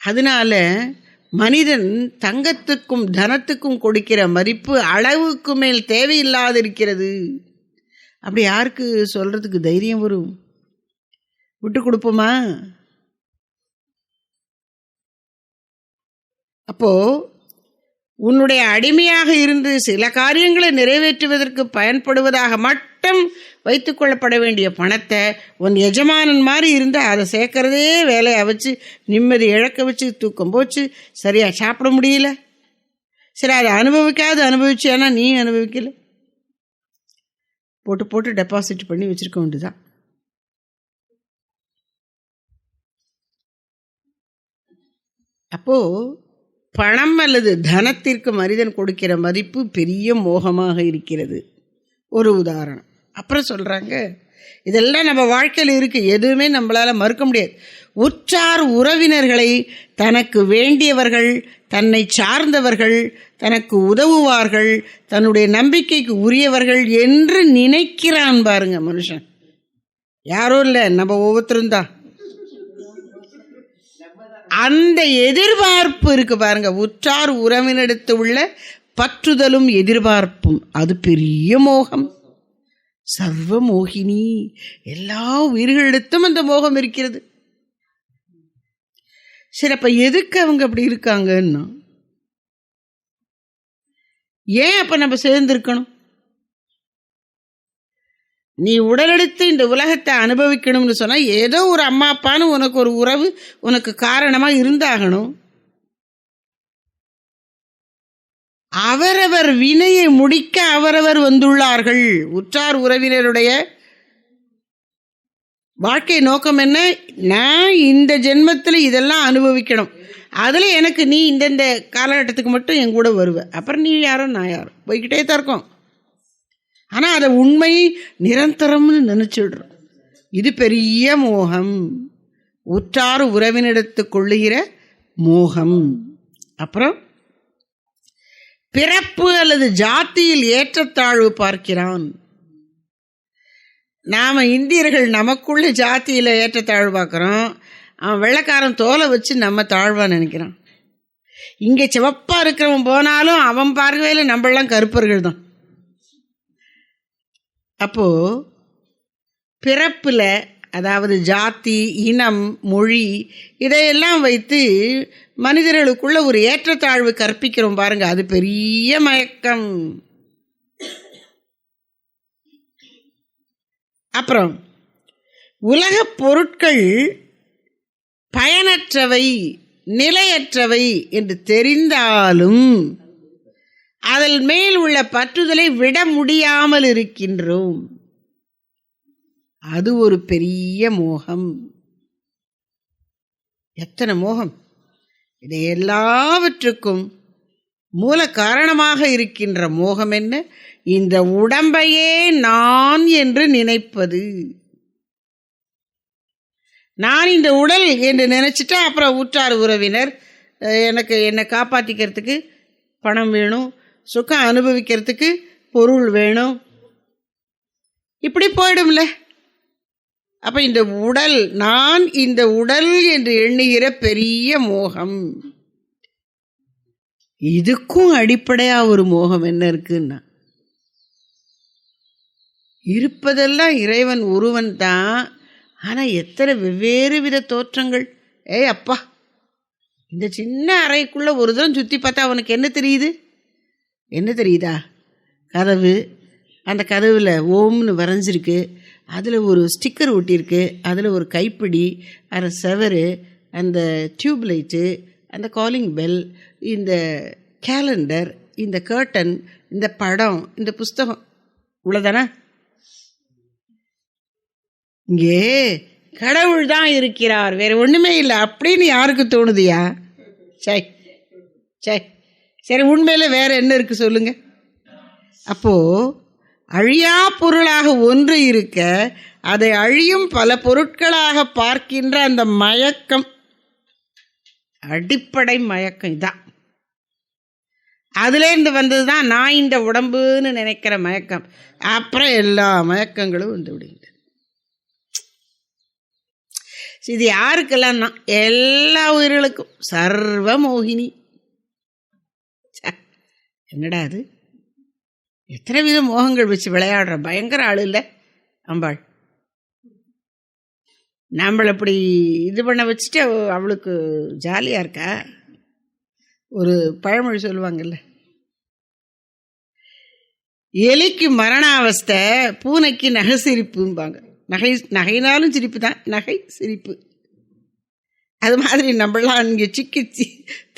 அதனால மனிதன் தங்கத்துக்கும் தனத்துக்கும் கொடுக்கிற மதிப்பு அளவுக்கு மேல் தேவையில்லாது இருக்கிறது. அப்படி யாருக்கு சொல்றதுக்கு தைரியம் வரும்? விட்டு கொடுப்போமா? அப்போ உன்னுடைய அடிமையாக இருந்து சில காரியங்களை நிறைவேற்றுவதற்கு பயன்படுவதாக மட்டும் வைத்து கொள்ளப்பட வேண்டிய பணத்தை உன் எஜமானன் மாதிரி இருந்து அதை சேர்க்கறதே வேலையை வச்சு நிம்மதி இழக்க வச்சு தூக்கம் போச்சு, சரியாக சாப்பிட முடியல. சரி, அதை அனுபவிச்சு, ஆனால் நீ அனுபவிக்கல, போட்டு போட்டு டெபாசிட் பண்ணி வச்சிருக்க வேண்டியதுதான். அப்போ பணம் அல்லது தனத்திற்கு மனிதன் கொடுக்கிற மதிப்பு பெரிய மோகமாக இருக்கிறது. ஒரு உதாரணம். அப்புறம் சொல்றாங்க, இதெல்லாம் நம்ம வாழ்க்கையில் இருக்கு, எதுவுமே நம்மளால மறுக்க முடியாது. உற்றார் உறவினர்களை தனக்கு வேண்டியவர்கள், தன்னை சார்ந்தவர்கள், தனக்கு உதவுவார்கள், தன்னுடைய நம்பிக்கைக்கு உரியவர்கள் என்று நினைக்கிறான் பாருங்க மனுஷன். யாரும் இல்லை, நம்ம ஒவ்வொருத்தரும் தான். அந்த எதிர்பார்ப்பு இருக்கு பாருங்க, உற்றார் உறவினரிடத்து உள்ள பற்றுதலும் எதிர்பார்ப்பும், அது பெரிய மோகம். சர்வ மோகினி, எல்லா உயிர்களிடத்தும் அந்த மோகம் இருக்கிறது. சரி, அப்ப எதுக்கு அவங்க அப்படி இருக்காங்கன்னா, ஏன் அப்ப நம்ம சேர்ந்திருக்கணும்? நீ உடலெடுத்து இந்த உலகத்தை அனுபவிக்கணும்னு சொன்னா ஏதோ ஒரு அம்மா அப்பான்னு உனக்கு ஒரு உறவு உனக்கு காரணமா இருந்தாகணும். அவரவர் வினையை முடிக்க அவரவர் வந்துள்ளார்கள். உற்றார் உறவினருடைய வாழ்க்கை நோக்கம் என்ன? நான் இந்த ஜென்மத்தில் இதெல்லாம் அனுபவிக்கணும், அதில் எனக்கு நீ இந்தந்த காலகட்டத்துக்கு மட்டும் என் கூட வருவ, அப்புறம் நீ யாரோ நான் யாரோ போய்கிட்டே தான் இருக்கோம். ஆனால் அதை உண்மை நிரந்தரம்னு நினைச்சிடுறோம். இது பெரிய மோகம், உற்றார் உறவினிடத்து கொள்ளுகிற மோகம். அப்புறம் பிறப்பு அல்லது ஜாதியில் ஏற்றத்தாழ்வு பார்க்கிறான். நாம இந்தியர்கள் நமக்குள்ள ஜாதியில் ஏற்றத்தாழ்வு பார்க்குறோம். அவன் வெள்ளைக்காரன் தோலை வச்சு நம்ம தாழ்வா நினைக்கிறான். இங்கே சிவப்பா இருக்கிறவன் போனாலும் அவன் பார்வையில் நம்மளாம் கருப்பர்கள் தான். அப்போ பிறப்புல, அதாவது ஜாதி, இனம், மொழி, இதையெல்லாம் வைத்து மனிதர்களுக்குள்ள ஒரு ஏற்றத்தாழ்வு கற்பிக்கிறோம் பாருங்க, அது பெரிய மயக்கம். அப்புறம் உலகப் பொருட்கள் பயனற்றவை, நிலையற்றவை என்று தெரிந்தாலும் அதில் மேல் உள்ள பற்றுதலை விட முடியாமல் இருக்கின்றோம். அது ஒரு பெரிய மோகம். எத்தனை மோகம்! இதை எல்லாவற்றுக்கும் மூல காரணமாக இருக்கின்ற மோகம் என்ன? இந்த உடம்பையே நான் என்று நினைப்பது. நான் இந்த உடல் என்று நினைச்சிட்டா அப்புறம் உற்றார் உறவினர் எனக்கு என்னை காப்பாற்றிக்கிறதுக்கு பணம் வேணும், சுகம் அனுபவிக்கிறதுக்கு பொருள் வேணும், இப்படி போயிடும்ல. அப்ப இந்த உடல், நான் இந்த உடல் என்று எண்ணுகிற பெரிய மோகம். இதுக்கும் அடிப்படையா ஒரு மோகம் என்ன இருக்குன்னா, இருப்பதெல்லாம் இறைவன் ஒருவன் தான். ஆனா எத்தனை வெவ்வேறு வித தோற்றங்கள்! அப்பா, இந்த சின்ன அறைக்குள்ள ஒரு தரம் சுத்தி பார்த்தா அவனுக்கு என்ன தெரியுது? என்ன தெரியுதா? கதவு, அந்த கதவுல ஓம்னு வரைஞ்சிருக்கு, அதில் ஒரு ஸ்டிக்கர் ஒட்டியிருக்கு, அதில் ஒரு கைப்பிடி, அந்த செவரு, அந்த டியூப் லைட்டு, அந்த காலிங் பெல், இந்த கேலண்டர், இந்த கர்டன், இந்த படம், இந்த புஸ்தகம், இவ்வளோதானே? இங்கே கடவுள் தான் இருக்கிறார், வேற ஒன்றுமே இல்லை அப்படின்னு யாருக்கு தோணுதியா? சரி சரி சரி, உண்மையில வேற என்ன இருக்கு சொல்லுங்க? அப்போ அழியா பொருளாக ஒன்று இருக்க அதை அழியும் பல பொருட்களாக பார்க்கின்ற அந்த மயக்கம், அடிப்படை மயக்கம் இதான். அதுலேருந்து வந்தது தான் நான் இந்த உடம்புன்னு நினைக்கிற மயக்கம். அப்புறம் எல்லா மயக்கங்களும் வந்து விடுகிறது. இது யாருக்கெல்லாம் தான்? எல்லா உயிர்களுக்கும். சர்வ மோகினி. என்னடா அது, எத்தனை வித மோகங்கள் வச்சு விளையாடுற பயங்கர ஆள் இல்லை அம்பாள். நம்மளை அப்படி இது பண்ண வச்சுட்டு அவளுக்கு ஜாலியாக இருக்கா? ஒரு பழமொழி சொல்லுவாங்கல்ல, எலிக்கு மரணாவஸ்தை, பூனைக்கு நகை சிரிப்பும்பாங்க. நகைனாலும் சிரிப்பு தான், நகை சிரிப்பு. அது மாதிரி நம்மளாம் இங்கே சிக்கி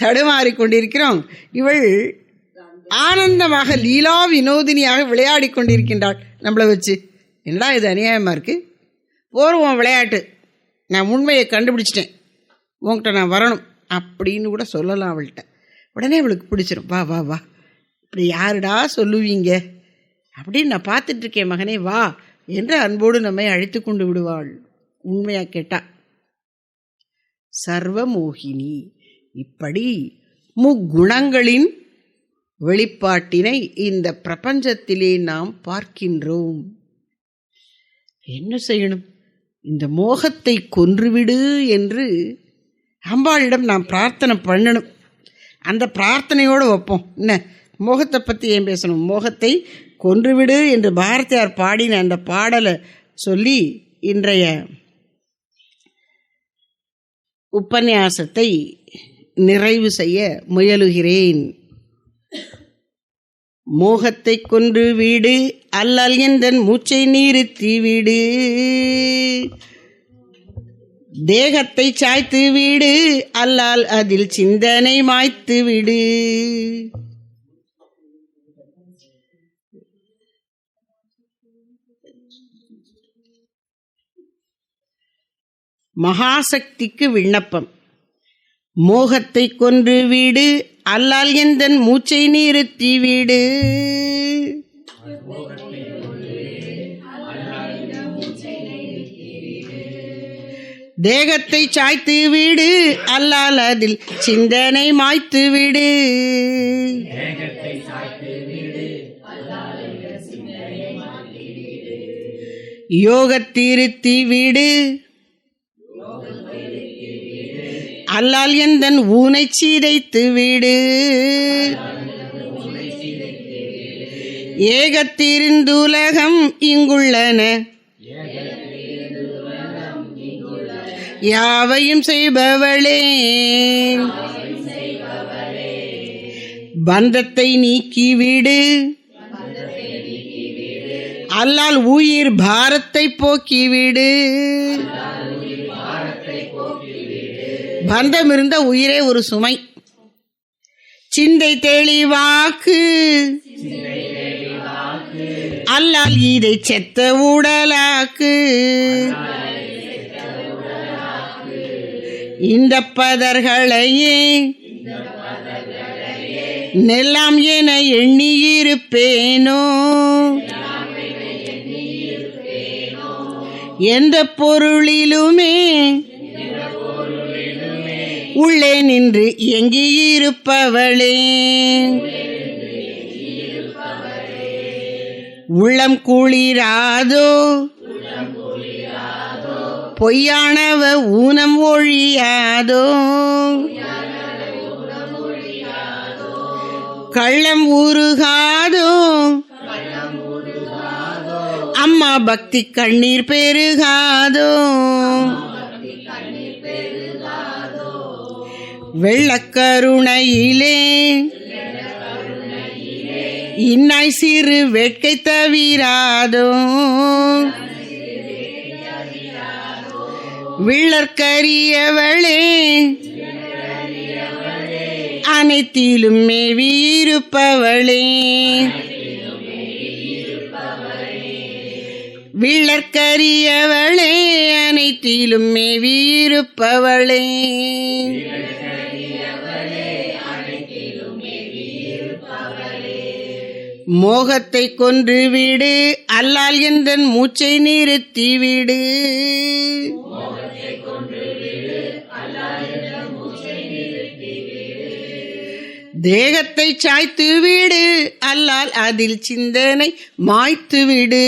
தடுமாறி கொண்டிருக்கிறோம். இவள் ஆனந்தமாக லீலா வினோதினியாக விளையாடி கொண்டிருக்கின்றாள் நம்மளை வச்சு. என்னடா இது அநியாயமாக இருக்குது, போருவோம் விளையாட்டு, நான் உண்மையை கண்டுபிடிச்சிட்டேன், உங்கள்கிட்ட நான் வரணும் அப்படின்னு கூட சொல்லலாம் அவள்கிட்ட. உடனே அவளுக்கு பிடிச்சிரும். வா வா வா, இப்படி யாருடா சொல்லுவீங்க அப்படின்னு நான் பார்த்துட்ருக்கேன் மகனே, வா என்று அன்போடு நம்மை அழைத்து கொண்டு விடுவாள். உண்மையாக கேட்டா சர்வமோகினி. இப்படி முக்குணங்களின் வெளிப்பாட்டினை இந்த பிரபஞ்சத்திலே நாம் பார்க்கின்றோம். என்ன செய்யணும்? இந்த மோகத்தை கொன்றுவிடு என்று அம்பாளிடம் நாம் பிரார்த்தனை பண்ணணும். அந்த பிரார்த்தனையோடு வைப்போம். என்ன, மோகத்தை பற்றி ஏன் பேசணும்? மோகத்தை கொன்றுவிடு என்று பாரதியார் பாடின அந்த பாடலை சொல்லி இன்றைய உபன்யாசத்தை நிறைவு செய்ய முயலுகிறேன். மோகத்தை கொன்று வீடு, அல்லல் எந்தன் மூச்சை நிறுத்தி வீடு, தேகத்தை சாய்த்து வீடு, அல்லால் அதில் சிந்தனை மாய்த்து விடு. மகாசக்திக்கு விண்ணப்பம். மோகத்தை கொன்று வீடு, அல்லால் எந்தன் மூச்சை நிறுத்தி வீடு. தேகத்தை சாய்த்து வீடு, அல்லால் அதில் சிந்தனை மாய்த்து விடு. யோகத்திருத்தி வீடு, அல்லால் எந்தன் ஊனை சீதைத்து வீடு. ஏகத்திருந்துலகம் இங்குள்ளன, யாவையும் செய்பவளே. பந்தத்தை நீக்கி வீடு, அல்லால் உயிர் பாரத்தை போக்கிவிடு. பந்தம் இருந்த உயிரே ஒரு சுமை. சிந்தை தெளிவாக்கு அல்லால் இதை செத்த உடலாக்கு. இந்த பதர்களையே நெல்லாம் என எண்ணியிருப்பேனோ. எந்த பொருளிலுமே உள்ளே நின்று எங்கியிருப்பவளே. உள்ளம் குளிராதோ பொய்யானவ ஊனம் ஒழியாதோ. கள்ளம் உருகாதோ அம்மா பக்தி கண்ணீர் பெருகாதோ. வெள்ளக்கருணையிலே இன்னாய் சிறு வேட்கை தவிராதோ. விள்ளற்கரியவளே அனைத்திலும் மேவியிருப்பவளே. விள்ளற்கரியவளே அனைத்திலும் மேவியிருப்பவளே. மோகத்தை கொன்றுவிடு அல்லால் எந்தன் மூச்சை நிறுத்திவிடு. தேகத்தை சாய்த்துவிடு அல்லால் அதில் சிந்தனை மாய்த்துவிடு.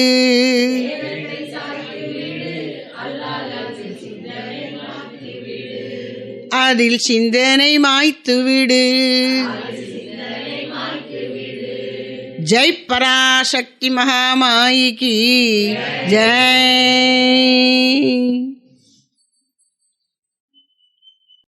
அதில் சிந்தனை மாய்த்துவிடு. ஜெய் பராசக்தி மகாமாயி கி ஜெய்.